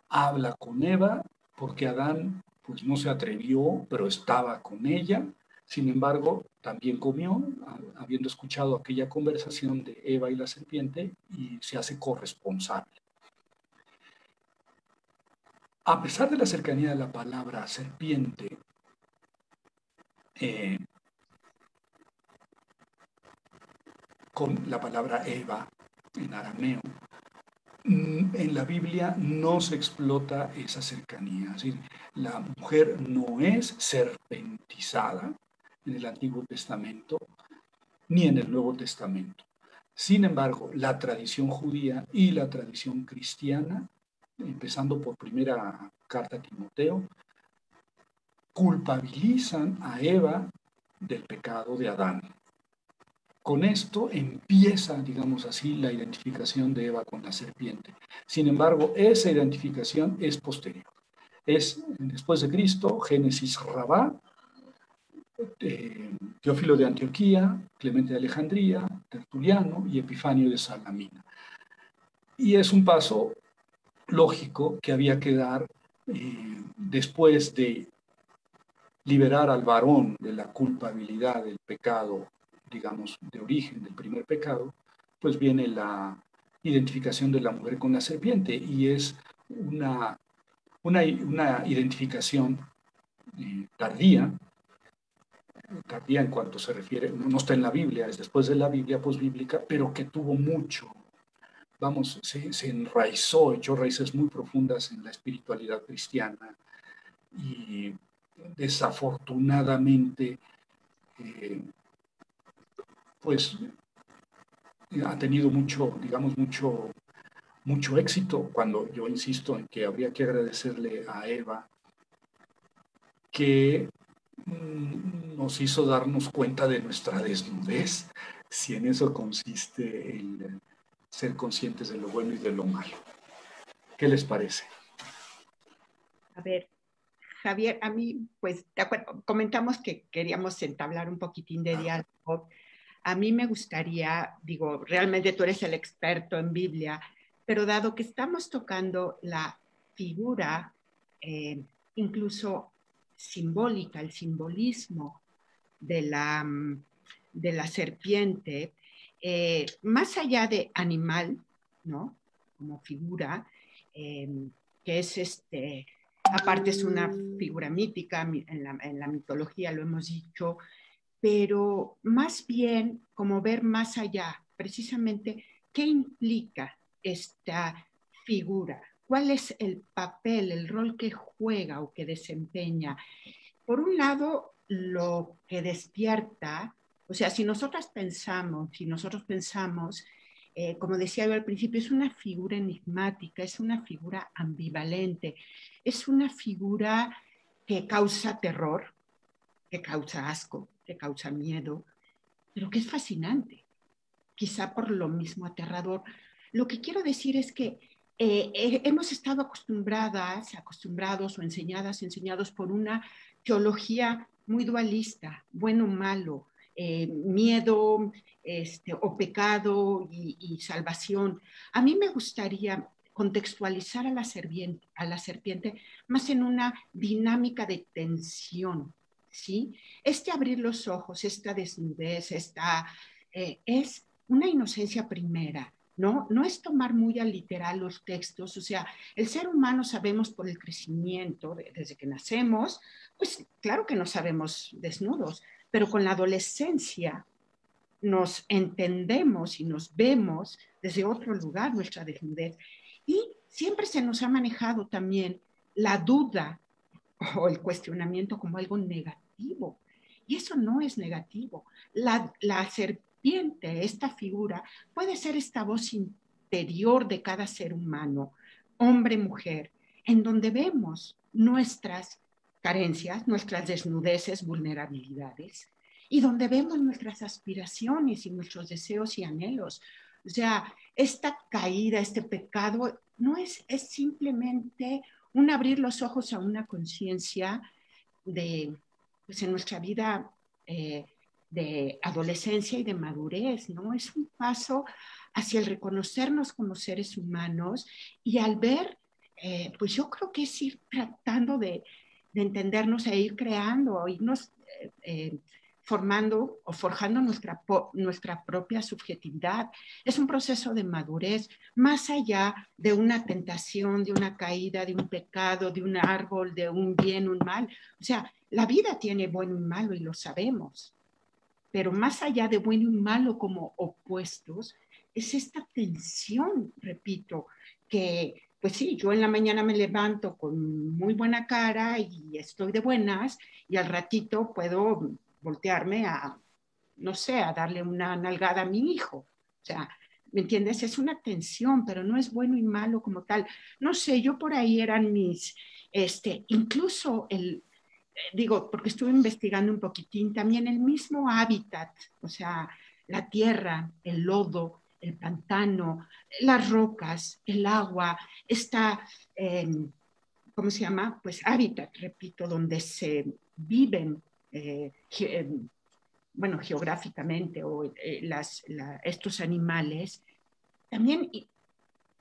habla con Eva, porque Adán pues no se atrevió, pero estaba con ella. Sin embargo, también comió, habiendo escuchado aquella conversación de Eva y la serpiente, y se hace corresponsable. A pesar de la cercanía de la palabra serpiente, con la palabra Eva en arameo, en la Biblia no se explota esa cercanía. Es decir, la mujer no es serpentizada en el Antiguo Testamento ni en el Nuevo Testamento. Sin embargo, la tradición judía y la tradición cristiana, empezando por primera carta a Timoteo, culpabilizan a Eva del pecado de Adán. Con esto empieza, digamos así, la identificación de Eva con la serpiente. Sin embargo, esa identificación es posterior. Es después de Cristo, Génesis Rabá, Teófilo de Antioquía, Clemente de Alejandría, Tertuliano y Epifanio de Salamina. Y es un paso lógico que había que dar después de liberar al varón de la culpabilidad del pecado, digamos, de origen del primer pecado, pues viene la identificación de la mujer con la serpiente, y es una identificación tardía en cuanto se refiere, no está en la Biblia, es después de la Biblia posbíblica, pero que tuvo mucho, vamos, se enraizó, echó raíces muy profundas en la espiritualidad cristiana, y desafortunadamente pues ha tenido mucho, digamos, mucho éxito, cuando yo insisto en que habría que agradecerle a Eva que nos hizo darnos cuenta de nuestra desnudez, si en eso consiste el ser conscientes de lo bueno y de lo malo. ¿Qué les parece? A ver, Javier, a mí, pues, de acuerdo, comentamos que queríamos entablar un poquitín de diálogo. A mí me gustaría, digo, realmente tú eres el experto en Biblia, pero dado que estamos tocando la figura, incluso simbólica, el simbolismo de la serpiente, más allá de animal, ¿no? Como figura, que es aparte es una figura mítica, en la mitología lo hemos dicho, pero más bien como ver más allá, precisamente, ¿qué implica esta figura? ¿Cuál es el papel, el rol que juega o que desempeña? Por un lado, lo que despierta, o sea, si nosotros pensamos, como decía yo al principio, es una figura enigmática, es una figura ambivalente, es una figura que causa terror, que causa asco, que causa miedo, pero que es fascinante, quizá por lo mismo aterrador. Lo que quiero decir es que hemos estado acostumbrados o enseñados por una teología muy dualista, bueno o malo, miedo o pecado y salvación. A mí me gustaría contextualizar a la serpiente más en una dinámica de tensión, ¿sí? Abrir los ojos, esta desnudez, es una inocencia primera, ¿no? No es tomar muy al literal los textos, o sea, el ser humano sabemos por el crecimiento, desde que nacemos, pues claro que no sabemos desnudos, pero con la adolescencia nos entendemos y nos vemos desde otro lugar nuestra desnudez. Y siempre se nos ha manejado también la duda o el cuestionamiento como algo negativo. Y eso no es negativo. La serpiente, esta figura, puede ser esta voz interior de cada ser humano, hombre, mujer, en donde vemos nuestras carencias, nuestras desnudeces, vulnerabilidades, y donde vemos nuestras aspiraciones y nuestros deseos y anhelos. O sea, esta caída, este pecado, no es simplemente un abrir los ojos a una conciencia de, pues en nuestra vida de adolescencia y de madurez, ¿no? Es un paso hacia el reconocernos como seres humanos y al ver, pues yo creo que es ir tratando de entendernos e ir creando, o irnos formando o forjando nuestra propia subjetividad. Es un proceso de madurez, más allá de una tentación, de una caída, de un pecado, de un árbol, de un bien, un mal. O sea, la vida tiene bueno y malo y lo sabemos, pero más allá de bueno y malo como opuestos, es esta tensión, repito, que pues sí, yo en la mañana me levanto con muy buena cara y estoy de buenas y al ratito puedo voltearme a, no sé, a darle una nalgada a mi hijo. O sea, ¿me entiendes? Es una tensión, pero no es bueno y malo como tal. No sé, yo por ahí eran mis, incluso digo, porque estuve investigando un poquitín, también el mismo hábitat, o sea, la tierra, el lodo, el pantano, las rocas, el agua, esta, ¿cómo se llama? Pues hábitat, repito, donde se viven, bueno, geográficamente, o estos animales, también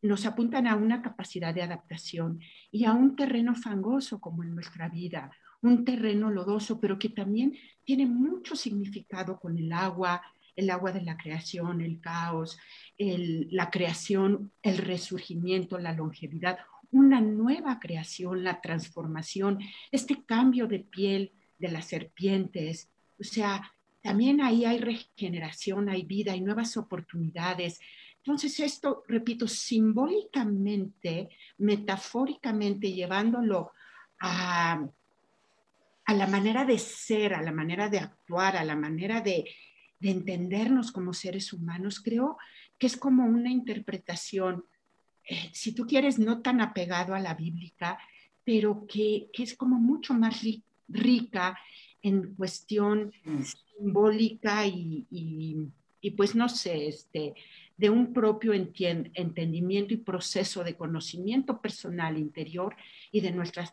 nos apuntan a una capacidad de adaptación y a un terreno fangoso como en nuestra vida, un terreno lodoso, pero que también tiene mucho significado con el agua de la creación, el caos, la creación, el resurgimiento, la longevidad, una nueva creación, la transformación, este cambio de piel de las serpientes. O sea, también ahí hay regeneración, hay vida, hay nuevas oportunidades. Entonces esto, repito, simbólicamente, metafóricamente, llevándolo a, a la manera de ser, a la manera de actuar, a la manera de entendernos como seres humanos, creo que es como una interpretación, si tú quieres, no tan apegado a la bíblica, pero que es como mucho más rica en cuestión simbólica y pues no sé, de un propio entendimiento y proceso de conocimiento personal interior y de nuestras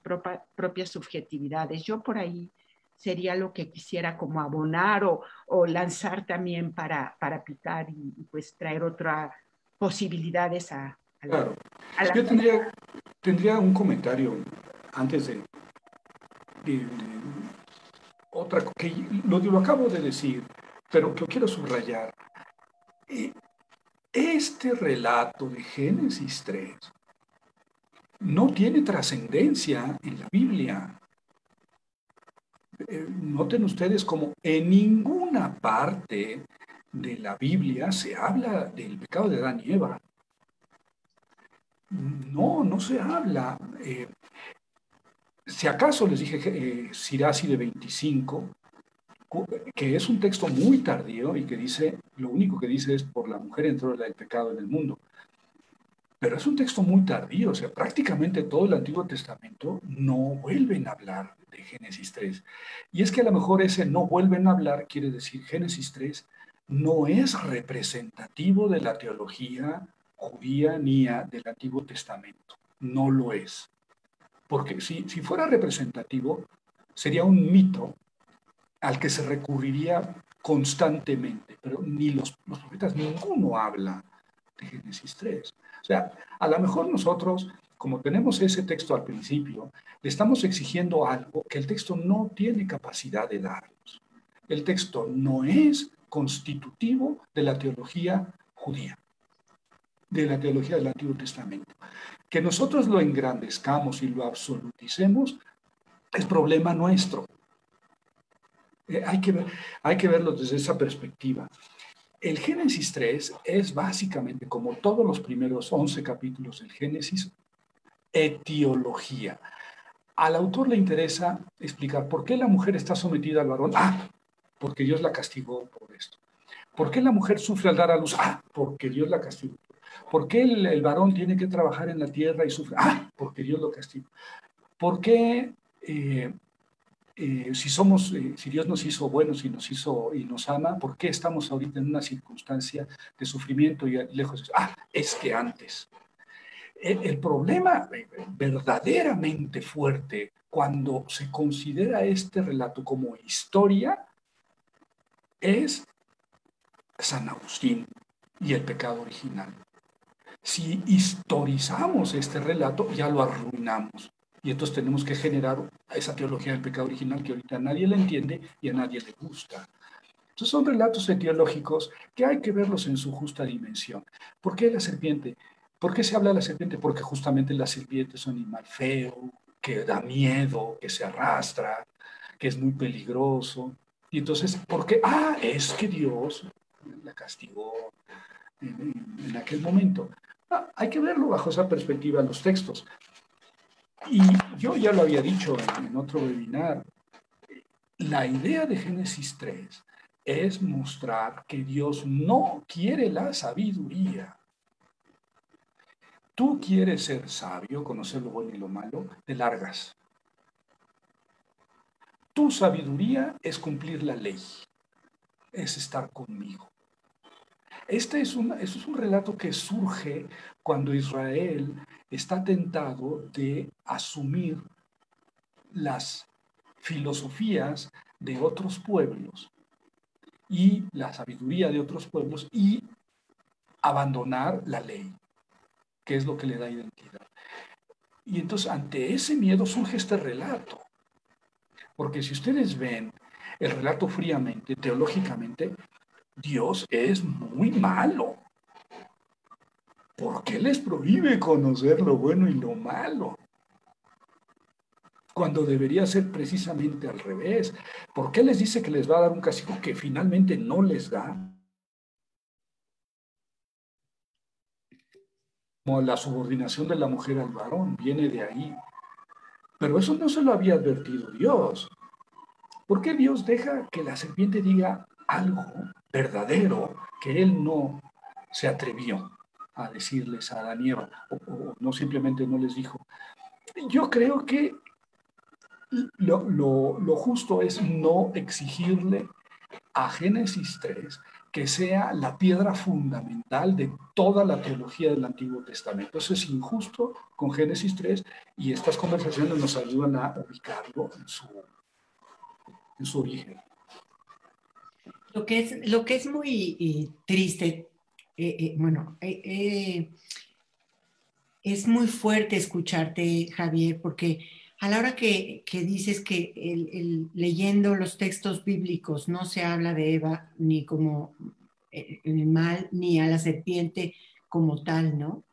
propias subjetividades. Yo por ahí sería lo que quisiera como abonar o lanzar también para picar y pues traer otras posibilidades a la, Claro. a la... Yo tendría un comentario antes de otra que lo acabo de decir, pero que quiero subrayar. Este relato de Génesis 3 no tiene trascendencia en la Biblia. Noten ustedes como en ninguna parte de la Biblia se habla del pecado de Adán y Eva. No, no se habla. Si acaso les dije Sirasi de 25, que es un texto muy tardío y que dice, lo único que dice es por la mujer entró el pecado en el mundo. Pero es un texto muy tardío, o sea, prácticamente todo el Antiguo Testamento no vuelven a hablar de Génesis 3. Y es que a lo mejor ese no vuelven a hablar quiere decir Génesis 3 no es representativo de la teología judía ni del Antiguo Testamento. No lo es. Porque si fuera representativo, sería un mito al que se recurriría constantemente, pero ni los profetas, ninguno habla de Génesis 3. O sea, a lo mejor nosotros, como tenemos ese texto al principio, le estamos exigiendo algo que el texto no tiene capacidad de darnos. El texto no es constitutivo de la teología judía, de la teología del Antiguo Testamento. Que nosotros lo engrandezcamos y lo absoluticemos es problema nuestro. Hay que verlo desde esa perspectiva. El Génesis 3 es básicamente, como todos los primeros 11 capítulos del Génesis, etiología. Al autor le interesa explicar por qué la mujer está sometida al varón. Porque Dios la castigó por esto. ¿Por qué la mujer sufre al dar a luz? Porque Dios la castigó. ¿Por qué el varón tiene que trabajar en la tierra y sufre? Porque Dios lo castigó. ¿Por qué si Dios nos hizo buenos y nos hizo y nos ama, ¿por qué estamos ahorita en una circunstancia de sufrimiento y lejos de eso? Es que antes. El problema verdaderamente fuerte cuando se considera este relato como historia es San Agustín y el pecado original. Si historizamos este relato, ya lo arruinamos. Y entonces tenemos que generar esa teología del pecado original que ahorita a nadie le entiende y a nadie le gusta. Entonces son relatos etiológicos que hay que verlos en su justa dimensión. ¿Por qué la serpiente? ¿Por qué se habla de la serpiente? Porque justamente la serpiente es un animal feo, que da miedo, que se arrastra, que es muy peligroso. Y entonces, ¿por qué? Ah, es que Dios la castigó en aquel momento. Ah, hay que verlo bajo esa perspectiva, los textos. Y yo ya lo había dicho en otro webinar, la idea de Génesis 3 es mostrar que Dios no quiere la sabiduría. Tú quieres ser sabio, conocer lo bueno y lo malo, te largas. Tu sabiduría es cumplir la ley, es estar conmigo. Este es un relato que surge cuando Israel está tentado de asumir las filosofías de otros pueblos y la sabiduría de otros pueblos y abandonar la ley, que es lo que le da identidad. Y entonces ante ese miedo surge este relato. Porque si ustedes ven el relato fríamente, teológicamente, Dios es muy malo. ¿Por qué les prohíbe conocer lo bueno y lo malo? Cuando debería ser precisamente al revés. ¿Por qué les dice que les va a dar un castigo que finalmente no les da? Como la subordinación de la mujer al varón, viene de ahí. Pero eso no se lo había advertido Dios. ¿Por qué Dios deja que la serpiente diga algo verdadero que él no se atrevió a decirles a Adán y Eva, o no simplemente no les dijo? Yo creo que lo justo es no exigirle a Génesis 3 que sea la piedra fundamental de toda la teología del Antiguo Testamento. Eso es injusto con Génesis 3 y estas conversaciones nos ayudan a ubicarlo en su origen. Lo que es muy triste, bueno, es muy fuerte escucharte, Javier, porque a la hora que dices que leyendo los textos bíblicos no se habla de Eva ni como el mal, ni a la serpiente como tal, ¿no?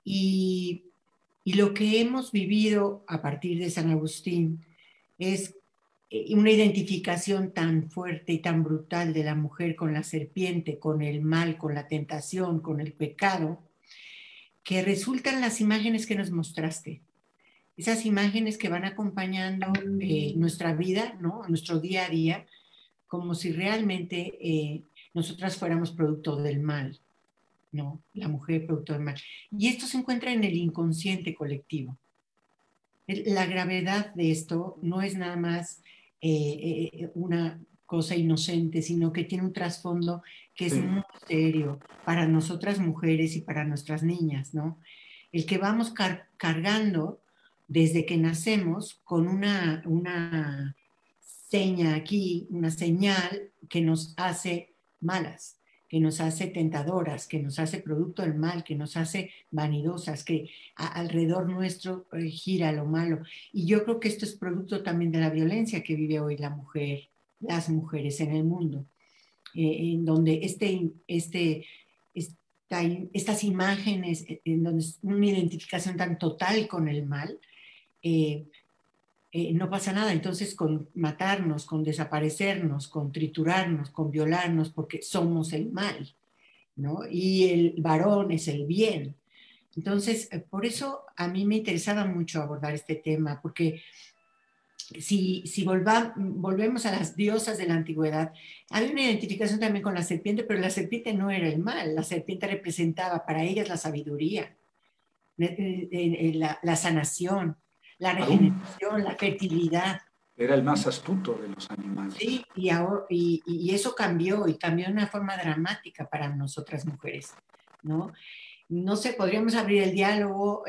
Y, y lo que hemos vivido a partir de San Agustín es una identificación tan fuerte y tan brutal de la mujer con la serpiente, con el mal, con la tentación, con el pecado, que resultan las imágenes que nos mostraste. Esas imágenes que van acompañando nuestra vida, ¿no? Nuestro día a día, como si realmente nosotras fuéramos producto del mal, ¿no? La mujer producto del mal. Y esto se encuentra en el inconsciente colectivo. La gravedad de esto no es nada más una cosa inocente, sino que tiene un trasfondo que es muy serio para nosotras mujeres y para nuestras niñas, ¿no? El que vamos cargando desde que nacemos con una seña aquí, una señal que nos hace malas, que nos hace tentadoras, que nos hace producto del mal, que nos hace vanidosas, que alrededor nuestro gira lo malo. Y yo creo que esto es producto también de la violencia que vive hoy la mujer, las mujeres en el mundo, en donde estas imágenes, en donde es una identificación tan total con el mal, no pasa nada. Entonces, con matarnos, con desaparecernos, con triturarnos, con violarnos, porque somos el mal, ¿no? Y el varón es el bien. Entonces, por eso a mí me interesaba mucho abordar este tema, porque si volvemos a las diosas de la antigüedad, hay una identificación también con la serpiente, pero la serpiente no era el mal, la serpiente representaba para ellas la sabiduría, la sanación, la regeneración, la fertilidad. Era el más astuto de los animales. Sí, y eso cambió, y cambió de una forma dramática para nosotras mujeres, ¿no? no sé, podríamos abrir el diálogo.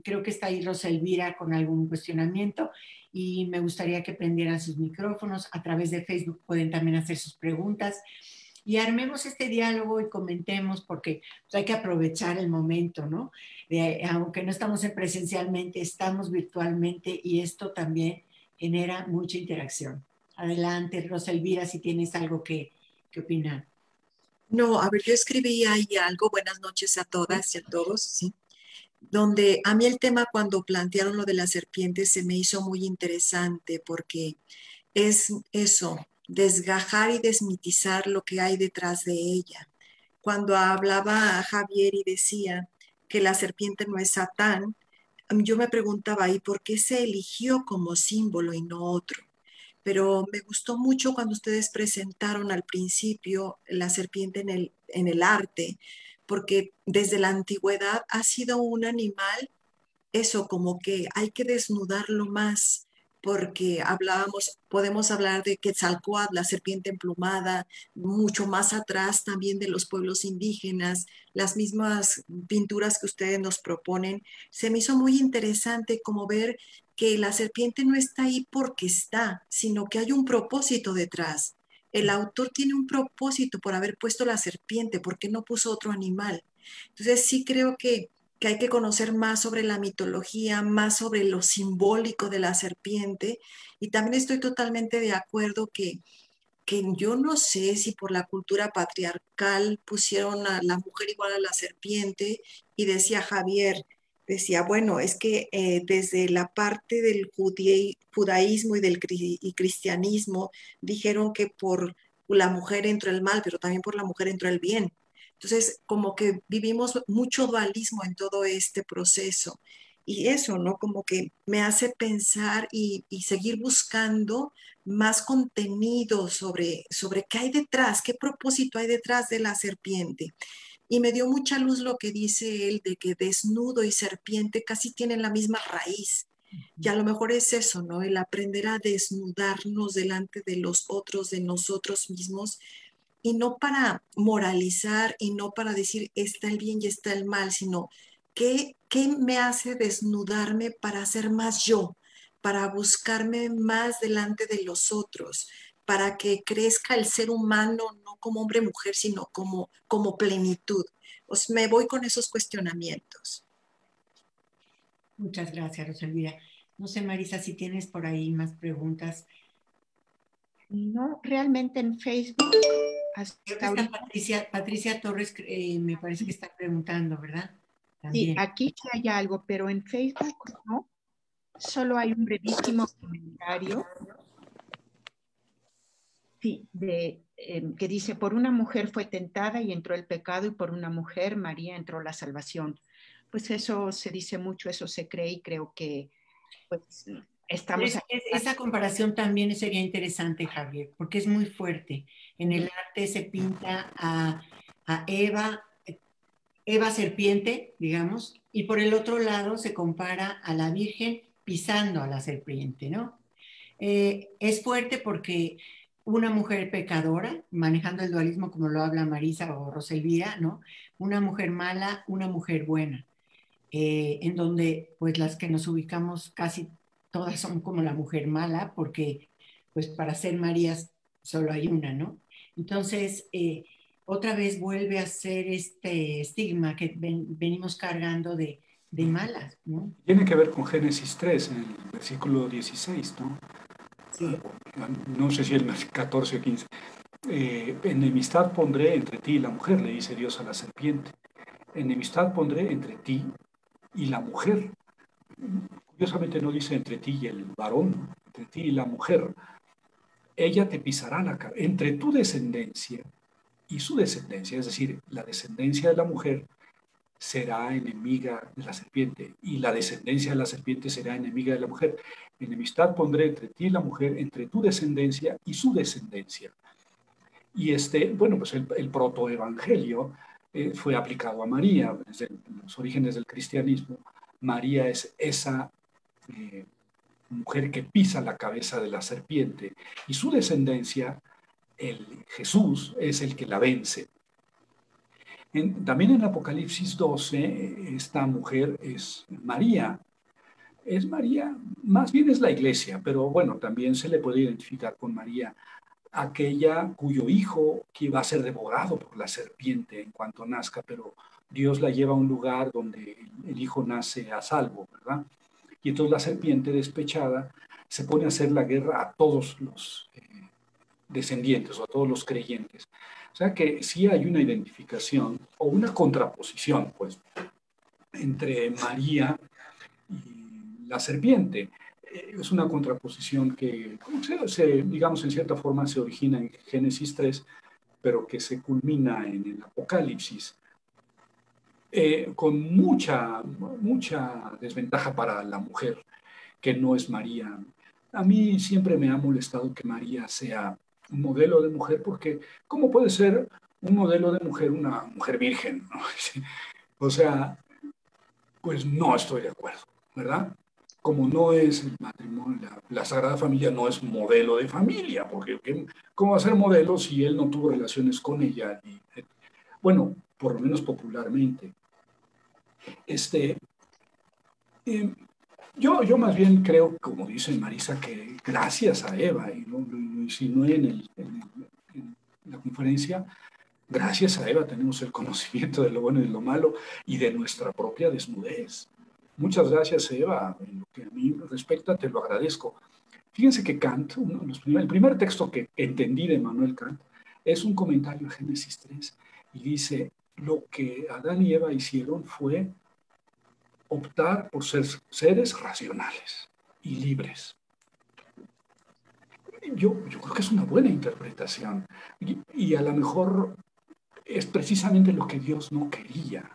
Creo que está ahí Rosa Elvira con algún cuestionamiento y me gustaría que prendieran sus micrófonos. A través de Facebook pueden también hacer sus preguntas y armemos este diálogo y comentemos porque pues, hay que aprovechar el momento, ¿no? Aunque no estamos presencialmente, estamos virtualmente y esto también genera mucha interacción. Adelante, Rosa Elvira, si tienes algo que opinar. No, a ver, yo escribí ahí algo, buenas noches a todas y a todos, sí, donde a mí el tema cuando plantearon lo de la serpiente se me hizo muy interesante porque es eso, desgajar y desmitizar lo que hay detrás de ella. Cuando hablaba a Javier y decía que la serpiente no es Satán, yo me preguntaba, ¿y por qué se eligió como símbolo y no otro? Pero me gustó mucho cuando ustedes presentaron al principio la serpiente en el arte, porque desde la antigüedad ha sido un animal, eso como que hay que desnudarlo más, porque hablábamos, podemos hablar de Quetzalcóatl, la serpiente emplumada, mucho más atrás también de los pueblos indígenas, las mismas pinturas que ustedes nos proponen. Se me hizo muy interesante como ver que la serpiente no está ahí porque está, sino que hay un propósito detrás. El autor tiene un propósito por haber puesto la serpiente, ¿por qué no puso otro animal? Entonces sí creo que hay que conocer más sobre la mitología, más sobre lo simbólico de la serpiente. Y también estoy totalmente de acuerdo que yo no sé si por la cultura patriarcal pusieron a la mujer igual a la serpiente y decía Javier, decía, bueno, es que desde la parte del judaísmo y del y cristianismo dijeron que por la mujer entró el mal, pero también por la mujer entró el bien. Entonces, como que vivimos mucho dualismo en todo este proceso. Y eso, ¿no? Como que me hace pensar y seguir buscando más contenido sobre qué hay detrás, qué propósito hay detrás de la serpiente. Y me dio mucha luz lo que dice él de que desnudo y serpiente casi tienen la misma raíz. Y a lo mejor es eso, ¿no? El aprender a desnudarnos delante de los otros, de nosotros mismos, y no para moralizar y no para decir está el bien y está el mal, sino qué me hace desnudarme para ser más yo, para buscarme más delante de los otros, para que crezca el ser humano no como hombre-mujer, sino como plenitud. Pues me voy con esos cuestionamientos. Muchas gracias, Rosa Elvira. No sé, Marisa, si tienes por ahí más preguntas. No, realmente en Facebook Creo que hasta está ahorita. Patricia Torres, me parece que está preguntando, ¿verdad? Sí, También. aquí sí hay algo, pero en Facebook no. Solo hay un brevísimo comentario, sí, que dice, por una mujer fue tentada y entró el pecado y por una mujer, María, entró la salvación. Pues eso se dice mucho, eso se cree y creo que pues estamos aquí. Esa comparación también sería interesante, Javier, porque es muy fuerte. En el arte se pinta a Eva serpiente, digamos, y por el otro lado se compara a la Virgen pisando a la serpiente, ¿no? Es fuerte porque una mujer pecadora, manejando el dualismo como lo habla Marisa o Rosa Elvira, ¿no? Una mujer mala, una mujer buena, en donde pues las que nos ubicamos casi todas son como la mujer mala, porque pues para ser Marías solo hay una, ¿no? Entonces, otra vez vuelve a ser este estigma que venimos cargando de malas, ¿no? Tiene que ver con Génesis 3, en el versículo 16, ¿no? Sí. No sé si el 14 o 15. Enemistad pondré entre ti y la mujer, le dice Dios a la serpiente. Enemistad pondré entre ti y la mujer. Curiosamente no dice entre ti y el varón, entre ti y la mujer. Ella te pisará la cabeza. Entre tu descendencia y su descendencia, es decir, la descendencia de la mujer será enemiga de la serpiente y la descendencia de la serpiente será enemiga de la mujer. Enemistad pondré entre ti y la mujer, entre tu descendencia y su descendencia. Y bueno, pues el protoevangelio fue aplicado a María desde los orígenes del cristianismo. María es esa mujer que pisa la cabeza de la serpiente y su descendencia, el Jesús, es el que la vence. También en Apocalipsis 12, esta mujer es María. Es María, más bien es la iglesia, pero bueno, también se le puede identificar con María, aquella cuyo hijo que va a ser devorado por la serpiente en cuanto nazca, pero Dios la lleva a un lugar donde el hijo nace a salvo, ¿verdad? Y entonces la serpiente despechada se pone a hacer la guerra a todos los descendientes o a todos los creyentes. O sea que sí hay una identificación o una contraposición, pues, entre María y la serpiente. Es una contraposición que, digamos, en cierta forma se origina en Génesis 3, pero que se culmina en el Apocalipsis, con mucha desventaja para la mujer, que no es María. A mí siempre me ha molestado que María sea un modelo de mujer, porque ¿cómo puede ser un modelo de mujer una mujer virgen, ¿no? O sea, pues no estoy de acuerdo, ¿verdad? Como no es el matrimonio, la Sagrada Familia no es modelo de familia, porque ¿cómo va a ser modelo si él no tuvo relaciones con ella? Bueno, por lo menos popularmente. Eh, yo más bien creo, como dice Marisa, que gracias a Eva, y lo insinué en la conferencia, gracias a Eva tenemos el conocimiento de lo bueno y de lo malo y de nuestra propia desnudez. Muchas gracias, Eva. En lo que a mí respecta, te lo agradezco. Fíjense que Kant, el primer texto que entendí de Immanuel Kant, es un comentario a Génesis 3 y dice, lo que Adán y Eva hicieron fue optar por ser seres racionales y libres. Yo creo que es una buena interpretación y a lo mejor es precisamente lo que Dios no quería.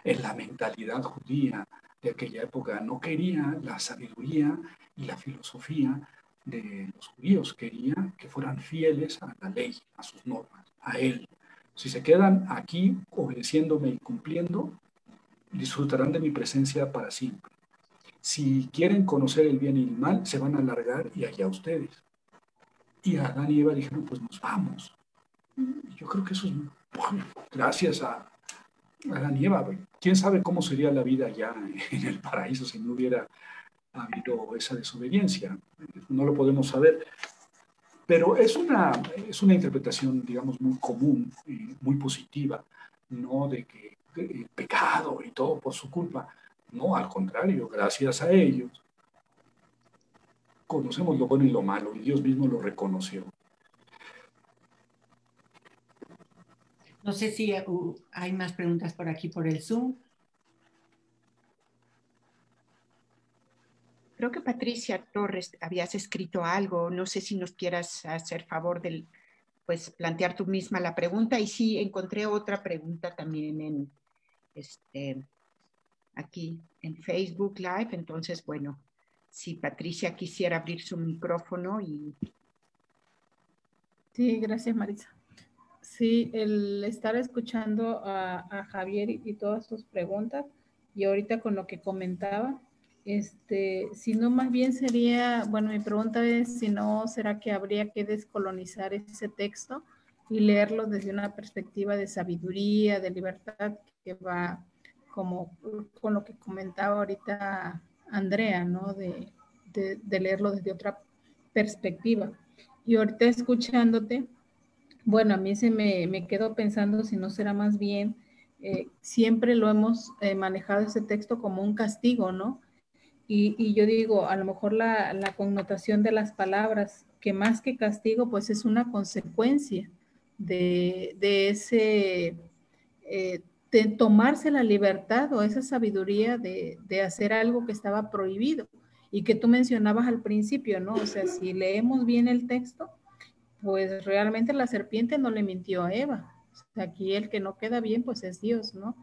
En la mentalidad judía de aquella época no quería la sabiduría y la filosofía de los judíos, quería que fueran fieles a la ley, a sus normas, a Él. Si se quedan aquí obedeciéndome y cumpliendo, disfrutarán de mi presencia para siempre. Si quieren conocer el bien y el mal, se van a alargar y allá ustedes. Y Adán y Eva dijeron, pues nos vamos. Y yo creo que eso es gracias a Adán y Eva. ¿Quién sabe cómo sería la vida ya en el paraíso si no hubiera habido esa desobediencia? No lo podemos saber. Pero es una interpretación, digamos, muy común, muy positiva, no de que pecado y todo por su culpa. No, al contrario, gracias a ellos conocemos lo bueno y lo malo, y Dios mismo lo reconoció. No sé si hay más preguntas por aquí por el Zoom. Creo que Patricia Torres habías escrito algo, no sé si nos quieras hacer favor de pues plantear tú misma la pregunta, y sí encontré otra pregunta también en aquí en Facebook Live, entonces bueno, si Patricia quisiera abrir su micrófono y... Sí, gracias Marisa. Sí, el estar escuchando a Javier y todas sus preguntas, y ahorita con lo que comentaba, si no, más bien sería, bueno, mi pregunta es si no, ¿será que habría que descolonizar ese texto y leerlo desde una perspectiva de sabiduría, de libertad, que va como con lo que comentaba ahorita Andrea, ¿no? De leerlo desde otra perspectiva. Y ahorita escuchándote, bueno, a mí me quedo pensando si no será más bien, siempre lo hemos manejado ese texto como un castigo, ¿no? Y yo digo, a lo mejor la connotación de las palabras, que más que castigo, pues es una consecuencia de ese, de tomarse la libertad o esa sabiduría de hacer algo que estaba prohibido y que tú mencionabas al principio, ¿no? O sea, si leemos bien el texto, pues realmente la serpiente no le mintió a Eva. O sea, aquí el que no queda bien, pues es Dios, ¿no?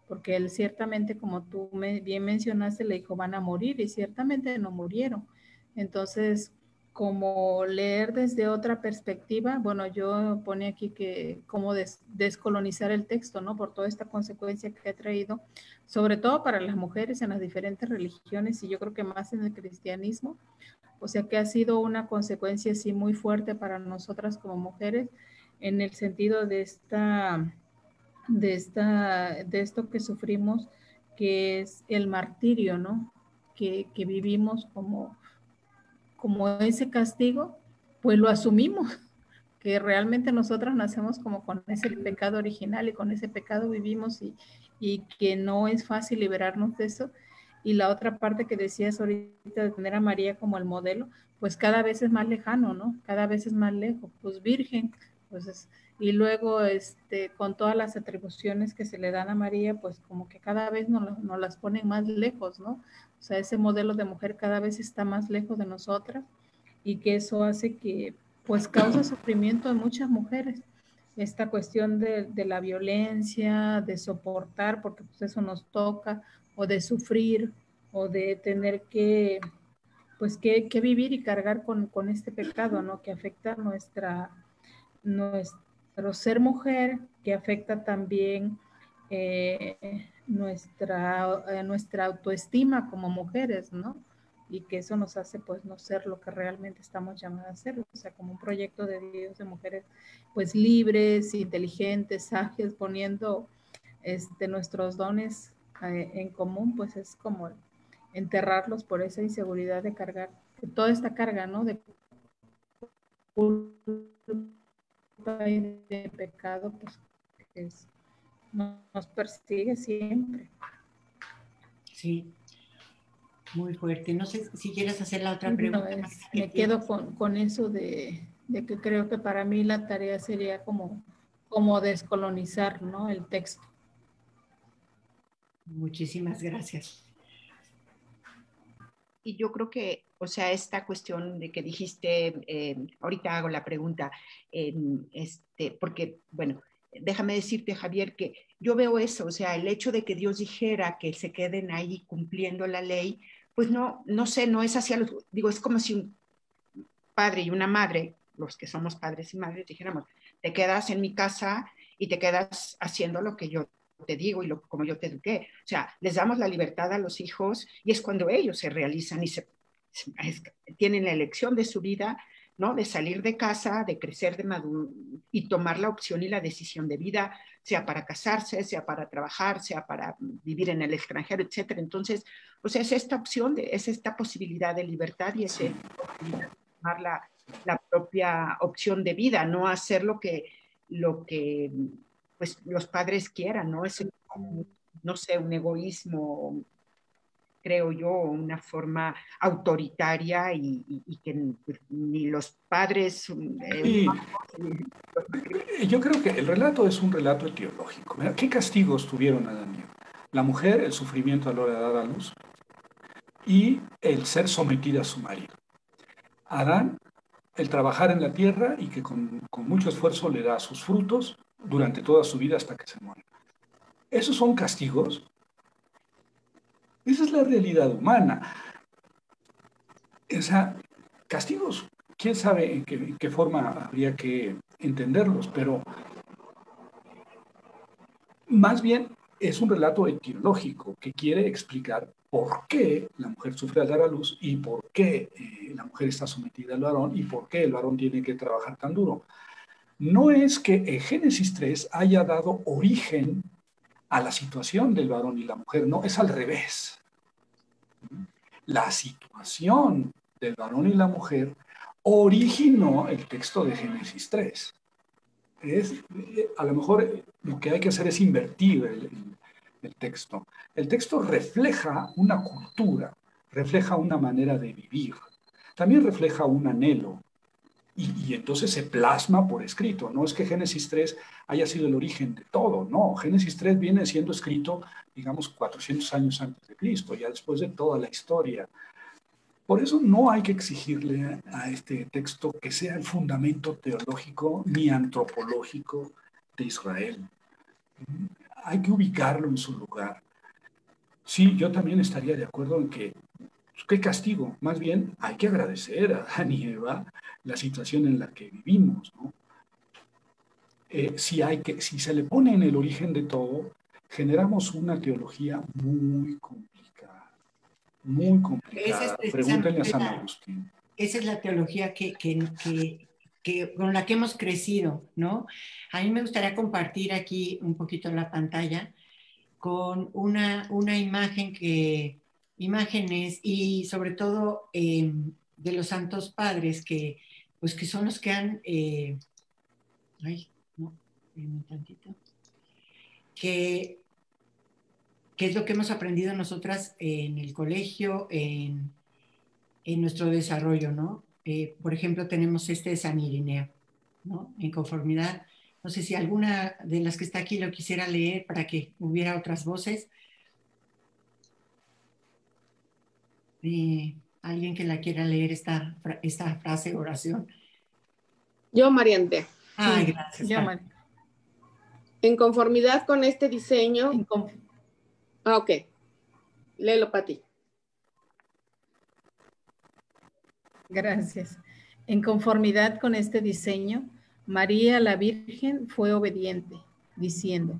Porque él ciertamente, como tú bien mencionaste, le dijo, van a morir, y ciertamente no murieron. Entonces, como leer desde otra perspectiva, bueno, yo pone aquí que cómo descolonizar el texto, ¿no? Por toda esta consecuencia que ha traído, sobre todo para las mujeres en las diferentes religiones, y yo creo que más en el cristianismo. O sea que ha sido una consecuencia sí muy fuerte para nosotras como mujeres, en el sentido de esta de esto que sufrimos, que es el martirio, ¿no? Que vivimos como ese castigo, pues lo asumimos, que realmente nosotras nacemos como con ese pecado original y con ese pecado vivimos y que no es fácil liberarnos de eso. Y la otra parte que decías ahorita de tener a María como el modelo, pues cada vez es más lejano, ¿no? Cada vez es más lejos, pues virgen, pues y luego con todas las atribuciones que se le dan a María, pues como que cada vez nos las ponen más lejos, ¿no? O sea, ese modelo de mujer cada vez está más lejos de nosotras y que eso hace que pues causa sufrimiento en muchas mujeres. Esta cuestión de la violencia, de soportar, porque pues eso nos toca, o de sufrir, o de tener pues que vivir y cargar con este pecado, ¿no? Que afecta nuestro ser mujer, que afecta también nuestra autoestima como mujeres, ¿no? Y que eso nos hace pues no ser lo que realmente estamos llamadas a ser, o sea, como un proyecto de Dios de mujeres pues libres, inteligentes, sabias, poniendo nuestros dones en común, pues es como enterrarlos por esa inseguridad de cargar, de toda esta carga, ¿no? De culpa y de pecado, pues es, nos persigue siempre. Sí, muy fuerte. No sé si quieres hacer la otra pregunta. No, me quedo con eso de que creo que para mí la tarea sería como descolonizar, ¿no? El texto. Muchísimas gracias. Y yo creo que, o sea, esta cuestión de que dijiste, ahorita hago la pregunta, porque, bueno, déjame decirte, Javier, que yo veo eso, o sea, el hecho de que Dios dijera que se queden ahí cumpliendo la ley, pues no sé, no es hacia los, digo, es como si un padre y una madre, los que somos padres y madres, dijéramos, te quedas en mi casa y te quedas haciendo lo que yo te digo y como yo te eduqué. O sea, les damos la libertad a los hijos y es cuando ellos se realizan y tienen la elección de su vida, ¿no? De salir de casa, de crecer, y tomar la opción y la decisión de vida, sea para casarse, sea para trabajar, sea para vivir en el extranjero, etcétera. Entonces, o sea, es esta opción, es esta posibilidad de libertad y es esta posibilidad de tomar la propia opción de vida, no hacer lo que pues los padres quieran, ¿no? Es, no sé, un egoísmo, creo yo, una forma autoritaria y que pues, ni los padres... Y yo creo que el relato es un relato etiológico. ¿Qué castigos tuvieron Adán y Eva? La mujer, el sufrimiento a la hora de dar a luz, y el ser sometida a su marido. Adán, el trabajar en la tierra y que con mucho esfuerzo le da sus frutos durante toda su vida hasta que se muere. ¿Esos son castigos? Esa es la realidad humana. O sea, castigos, quién sabe en qué forma habría que entenderlos, pero más bien es un relato etiológico que quiere explicar por qué la mujer sufre al dar a luz y por qué la mujer está sometida al varón y por qué el varón tiene que trabajar tan duro. No es que Génesis 3 haya dado origen a la situación del varón y la mujer, no, es al revés. La situación del varón y la mujer originó el texto de Génesis 3. A lo mejor lo que hay que hacer es invertir el texto. El texto refleja una cultura, refleja una manera de vivir, también refleja un anhelo, y entonces se plasma por escrito. No es que Génesis 3 haya sido el origen de todo, no. Génesis 3 viene siendo escrito, digamos, 400 años antes de Cristo, ya después de toda la historia. Por eso no hay que exigirle a este texto que sea el fundamento teológico ni antropológico de Israel. Hay que ubicarlo en su lugar. Sí, yo también estaría de acuerdo en que, pues, qué castigo, más bien hay que agradecer a Adán y Eva la situación en la que vivimos, ¿no? Si se le pone en el origen de todo, generamos una teología muy complicada, muy complicada. Pregúntenle a San Agustín. Esa es la teología que con la que hemos crecido, ¿no? A mí me gustaría compartir aquí un poquito la pantalla con una imagen imágenes y sobre todo de los santos padres pues que son los que han, ay, no, un tantito, que es lo que hemos aprendido nosotras en el colegio, en nuestro desarrollo, ¿no? Por ejemplo, tenemos este de San Irineo, ¿no? En conformidad. No sé si alguna de las que está aquí lo quisiera leer para que hubiera otras voces. Alguien que la quiera leer esta frase, oración. Yo, Mariante. Ay, Sí, gracias. yo, Mari. En conformidad con este diseño. Ok. Léelo para ti. Gracias. En conformidad con este diseño, María la Virgen fue obediente, diciendo,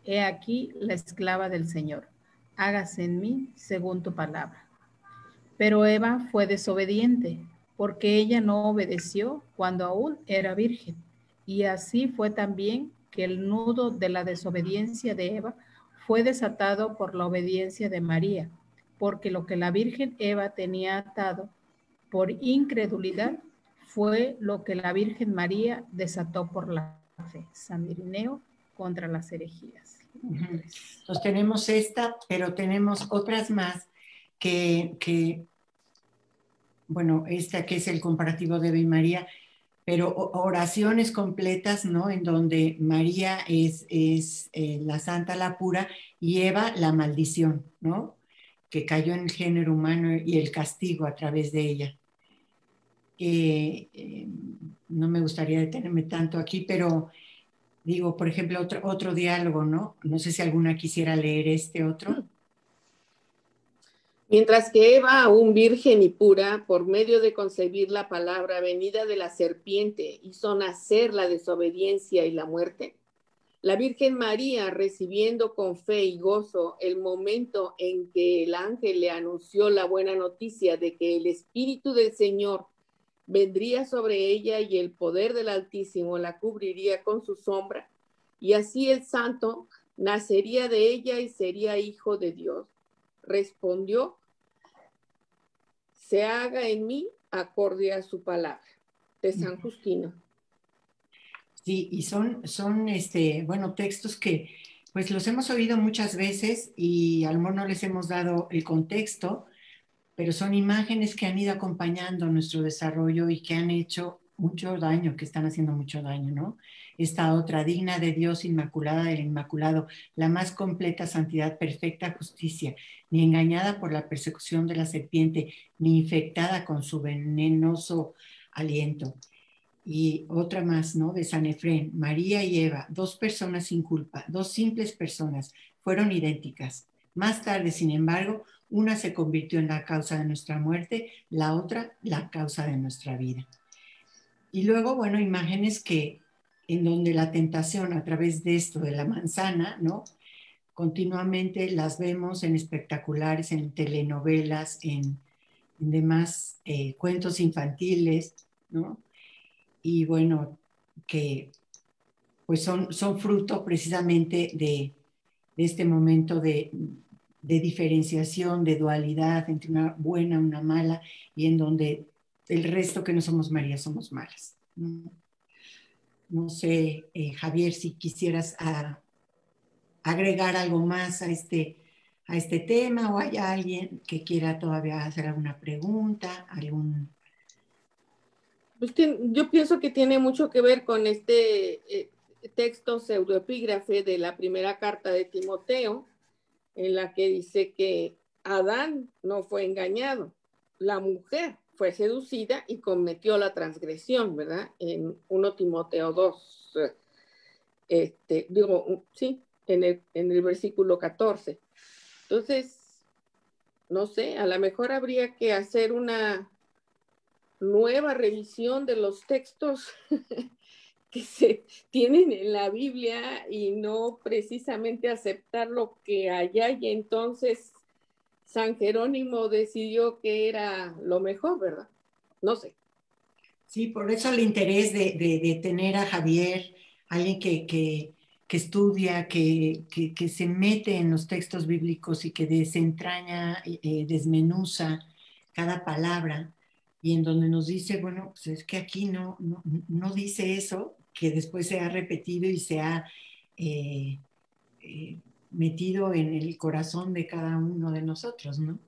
he aquí la esclava del Señor, hágase en mí según tu palabra. Pero Eva fue desobediente, porque ella no obedeció cuando aún era virgen. Y así fue también que el nudo de la desobediencia de Eva fue desatado por la obediencia de María, porque lo que la Virgen Eva tenía atado por incredulidad fue lo que la Virgen María desató por la fe. San Irineo contra las herejías. Entonces tenemos esta, pero tenemos otras más bueno, esta que es el comparativo de Eva y María, pero oraciones completas, ¿no? En donde María es la santa, la pura, y Eva la maldición, ¿no? Que cayó en el género humano y el castigo a través de ella. No me gustaría detenerme tanto aquí, pero digo, por ejemplo, otro diálogo, ¿no? No sé si alguna quisiera leer este otro. Mientras que Eva, aún virgen y pura, por medio de concebir la palabra venida de la serpiente, hizo nacer la desobediencia y la muerte, la Virgen María, recibiendo con fe y gozo el momento en que el ángel le anunció la buena noticia de que el Espíritu del Señor vendría sobre ella y el poder del Altísimo la cubriría con su sombra, y así el santo nacería de ella y sería hijo de Dios. Respondió, se haga en mí acorde a su palabra. De San Justino. Sí, y son bueno, textos que pues los hemos oído muchas veces y a lo mejor no les hemos dado el contexto, pero son imágenes que han ido acompañando nuestro desarrollo y que han hecho mucho daño, que están haciendo mucho daño, ¿no? Esta otra, digna de Dios, inmaculada del Inmaculado, la más completa santidad, perfecta justicia, ni engañada por la persecución de la serpiente, ni infectada con su venenoso aliento. Y otra más, ¿no? De San Efrén, María y Eva, dos personas sin culpa, dos simples personas, fueron idénticas. Más tarde, sin embargo, una se convirtió en la causa de nuestra muerte, la otra la causa de nuestra vida. Y luego, bueno, imágenes en donde la tentación a través de esto, de la manzana, ¿no? Continuamente las vemos en espectaculares, en telenovelas, en demás cuentos infantiles, ¿no? Y bueno, que pues son fruto precisamente de este momento de diferenciación, de dualidad entre una buena, una mala, y en donde el resto que no somos María somos malas. No sé, Javier, si quisieras agregar algo más a este tema, o hay alguien que quiera todavía hacer alguna pregunta, Pues yo pienso que tiene mucho que ver con este texto pseudoepígrafe de la primera carta de Timoteo, en la que dice que Adán no fue engañado, la mujer fue seducida y cometió la transgresión, ¿verdad? En 1 Timoteo 2, sí, en el versículo 14. Entonces, no sé, a lo mejor habría que hacer una nueva revisión de los textos que se tienen en la Biblia y no precisamente aceptar lo que allá, y entonces San Jerónimo decidió que era lo mejor, ¿verdad? No sé. Sí, por eso el interés de tener a Javier, alguien que estudia, que se mete en los textos bíblicos y que desentraña, desmenuza cada palabra y en donde nos dice, bueno, pues es que aquí no dice eso, que después se ha repetido y se ha eh, eh, metido en el corazón de cada uno de nosotros, ¿no?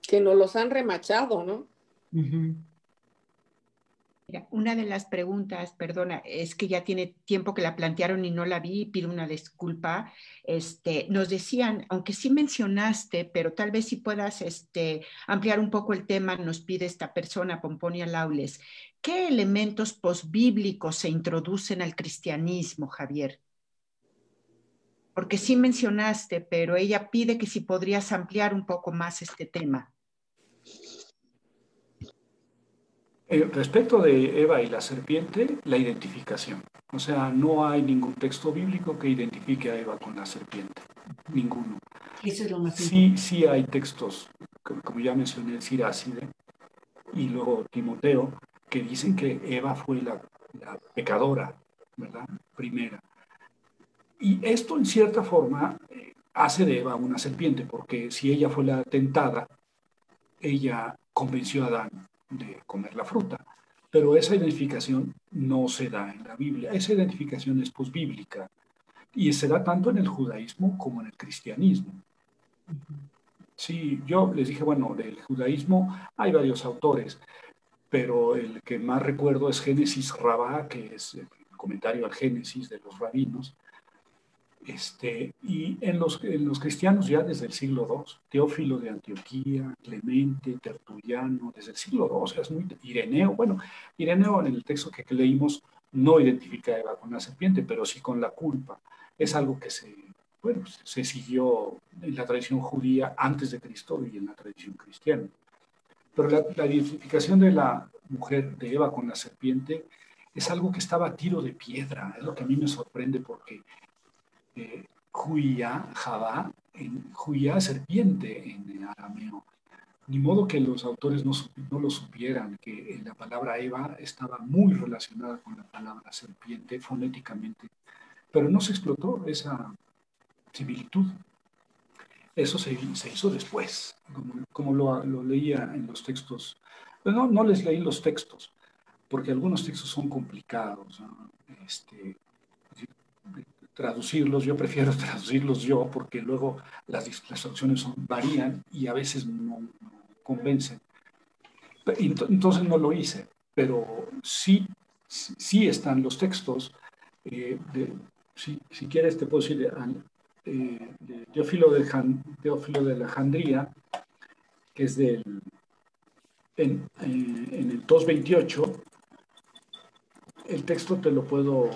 Que nos los han remachado, ¿no? Uh-huh. Mira, una de las preguntas, perdona, es que ya tiene tiempo que la plantearon y no la vi, pido una disculpa. Nos decían, aunque sí mencionaste, pero tal vez si puedas ampliar un poco el tema, nos pide esta persona, Pomponia Laules, ¿qué elementos posbíblicos se introducen al cristianismo, Javier? Porque sí mencionaste, pero ella pide que si podrías ampliar un poco más este tema. Respecto de Eva y la serpiente, la identificación. O sea, no hay ningún texto bíblico que identifique a Eva con la serpiente. Ninguno. Eso es lo más importante. Sí hay textos, como ya mencioné, el Siráside y luego Timoteo, que dicen que Eva fue la pecadora, ¿verdad? Primera. Y esto, en cierta forma, hace de Eva una serpiente, porque si ella fue la tentada, ella convenció a Adán de comer la fruta. Pero esa identificación no se da en la Biblia. Esa identificación es posbíblica y se da tanto en el judaísmo como en el cristianismo. Sí, yo les dije, bueno, del judaísmo hay varios autores, pero el que más recuerdo es Génesis Rabá, que es el comentario al Génesis de los rabinos. Y en los cristianos ya desde el siglo II, Teófilo de Antioquía, Clemente, Tertuliano, desde el siglo II, es muy, Ireneo, bueno, Ireneo en el texto que leímos no identifica a Eva con la serpiente, pero sí con la culpa. Es algo que se siguió en la tradición judía antes de Cristo y en la tradición cristiana. Pero la identificación de la mujer, de Eva con la serpiente, es algo que estaba a tiro de piedra, es lo que a mí me sorprende porque Juía, Javá, Juía serpiente en arameo. Ni modo que los autores no lo supieran, que la palabra Eva estaba muy relacionada con la palabra serpiente fonéticamente, pero no se explotó esa similitud. Eso se hizo después, como lo leía en los textos. Pero no les leí los textos, porque algunos textos son complicados, ¿no? Traducirlos, yo prefiero traducirlos yo, porque luego las traducciones varían y a veces no convencen. Entonces no lo hice, pero sí están los textos. Si quieres te puedo decir de Teófilo de Alejandría, que es en el 228, el texto te lo puedo...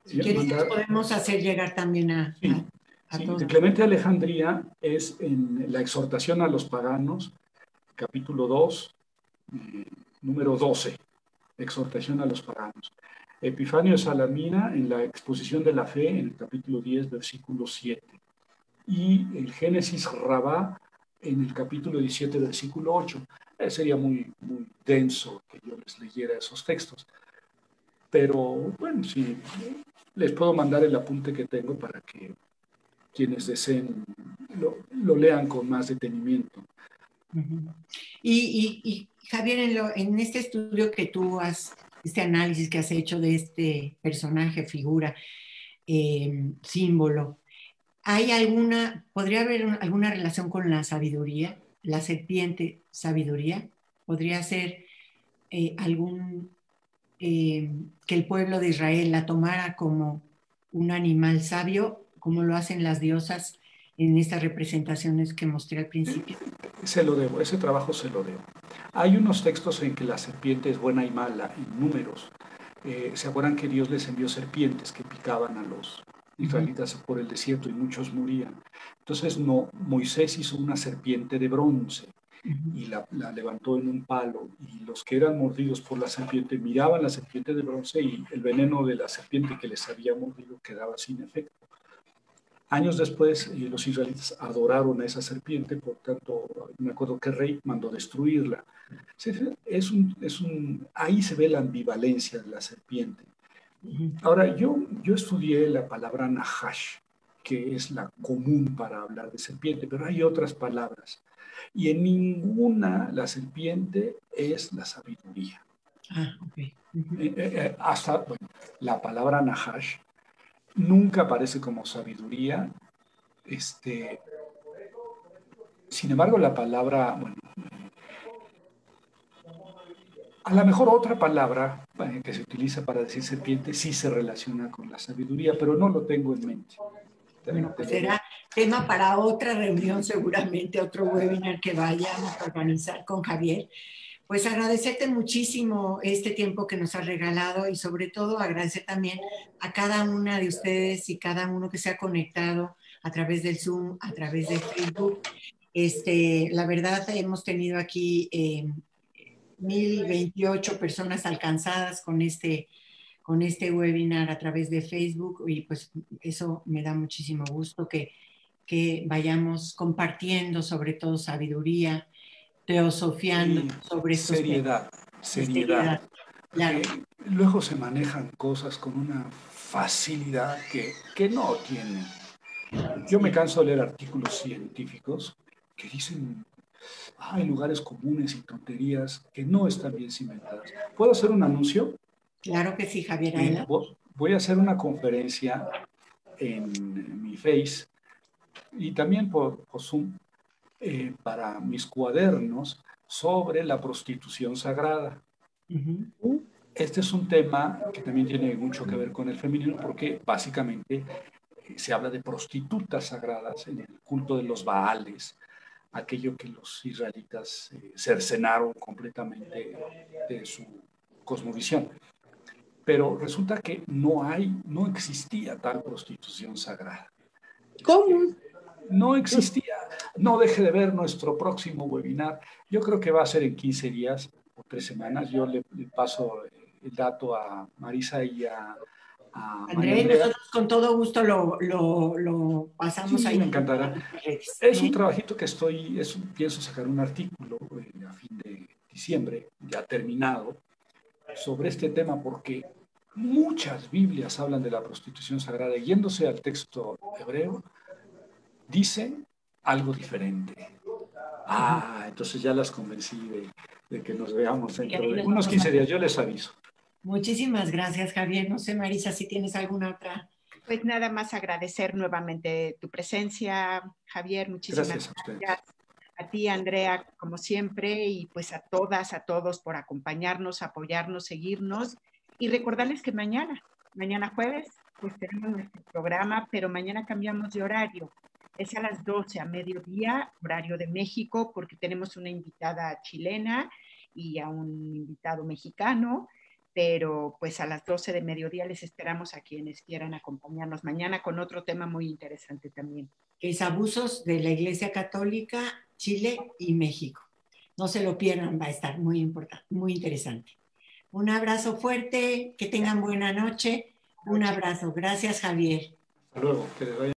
Si quieres, podemos hacer llegar también a todos. De Clemente de Alejandría es en la exhortación a los paganos, capítulo 2, número 12, exhortación a los paganos. Epifanio de Salamina en la exposición de la fe, en el capítulo 10, versículo 7. Y el Génesis Rabá en el capítulo 17, versículo 8. Sería muy denso que yo les leyera esos textos. Pero bueno, sí, les puedo mandar el apunte que tengo para que quienes deseen lo lean con más detenimiento. Uh-huh. Y Javier, en este estudio que tú este análisis que has hecho de este personaje, figura, símbolo, podría haber alguna relación con la sabiduría, la serpiente sabiduría? ¿Podría ser que el pueblo de Israel la tomara como un animal sabio, como lo hacen las diosas en estas representaciones que mostré al principio? Se lo debo, ese trabajo se lo debo. Hay unos textos en que la serpiente es buena y mala, en Números. ¿Se acuerdan que Dios les envió serpientes que picaban a los israelitas por el desierto y muchos morían? Entonces Moisés hizo una serpiente de bronce y la levantó en un palo, y los que eran mordidos por la serpiente miraban la serpiente de bronce y el veneno de la serpiente que les había mordido quedaba sin efecto. Años después, los israelitas adoraron a esa serpiente, por tanto, me acuerdo que el rey mandó destruirla. Ahí se ve la ambivalencia de la serpiente. Ahora, yo estudié la palabra Nahash, que es la común para hablar de serpiente, pero hay otras palabras. Y en ninguna la serpiente es la sabiduría. Okay. Bueno, la palabra Nahash nunca aparece como sabiduría. Sin embargo, la palabra, bueno, a lo mejor otra palabra que se utiliza para decir serpiente sí se relaciona con la sabiduría, pero no lo tengo en mente. Bueno, pues será tema para otra reunión, seguramente, otro webinar que vayamos a organizar con Javier. Pues agradecerte muchísimo este tiempo que nos has regalado y sobre todo agradecer también a cada una de ustedes y cada uno que se ha conectado a través del Zoom, a través de Facebook. La verdad, hemos tenido aquí 1028 personas alcanzadas con este webinar a través de Facebook y pues eso me da muchísimo gusto que vayamos compartiendo sobre todo sabiduría, teosofiando sobre estos seriedad. Claro. Luego se manejan cosas con una facilidad que no tienen. Yo me canso de leer artículos científicos que dicen hay lugares comunes y tonterías que no están bien cimentadas. ¿Puedo hacer un anuncio? Claro que sí, Javier. Voy a hacer una conferencia en mi Face y también por Zoom para mis cuadernos sobre la prostitución sagrada. Este es un tema que también tiene mucho que ver con el feminismo porque básicamente se habla de prostitutas sagradas en el culto de los Baales, aquello que los israelitas cercenaron completamente de su cosmovisión. Pero resulta que no existía tal prostitución sagrada. ¿Cómo? No existía. No deje de ver nuestro próximo webinar. Yo creo que va a ser en 15 días o 3 semanas. Yo le paso el dato a Marisa y a Andrés, nosotros con todo gusto lo pasamos ahí. Me encantará. Es un trabajito que pienso sacar un artículo a fin de diciembre, ya terminado, sobre este tema porque muchas Biblias hablan de la prostitución sagrada y yéndose al texto hebreo, dicen algo diferente. Entonces ya las convencí de que nos veamos dentro de unos 15 días. Yo les aviso. Muchísimas gracias, Javier. No sé, Marisa, si tienes alguna otra. Pues nada más agradecer nuevamente tu presencia, Javier. Muchísimas gracias. A ti, Andrea, como siempre, y pues a todas, a todos por acompañarnos, apoyarnos, seguirnos. Y recordarles que mañana jueves, pues tenemos nuestro programa, pero mañana cambiamos de horario. Es a las 12 a mediodía, horario de México, porque tenemos una invitada chilena y a un invitado mexicano. Pero pues a las 12 de mediodía les esperamos a quienes quieran acompañarnos mañana con otro tema muy interesante también. Que es abusos de la Iglesia Católica, Chile y México. No se lo pierdan, va a estar muy importante, muy interesante. Un abrazo fuerte, que tengan buena noche. Un abrazo. Gracias, Javier. Hasta luego, que les vaya.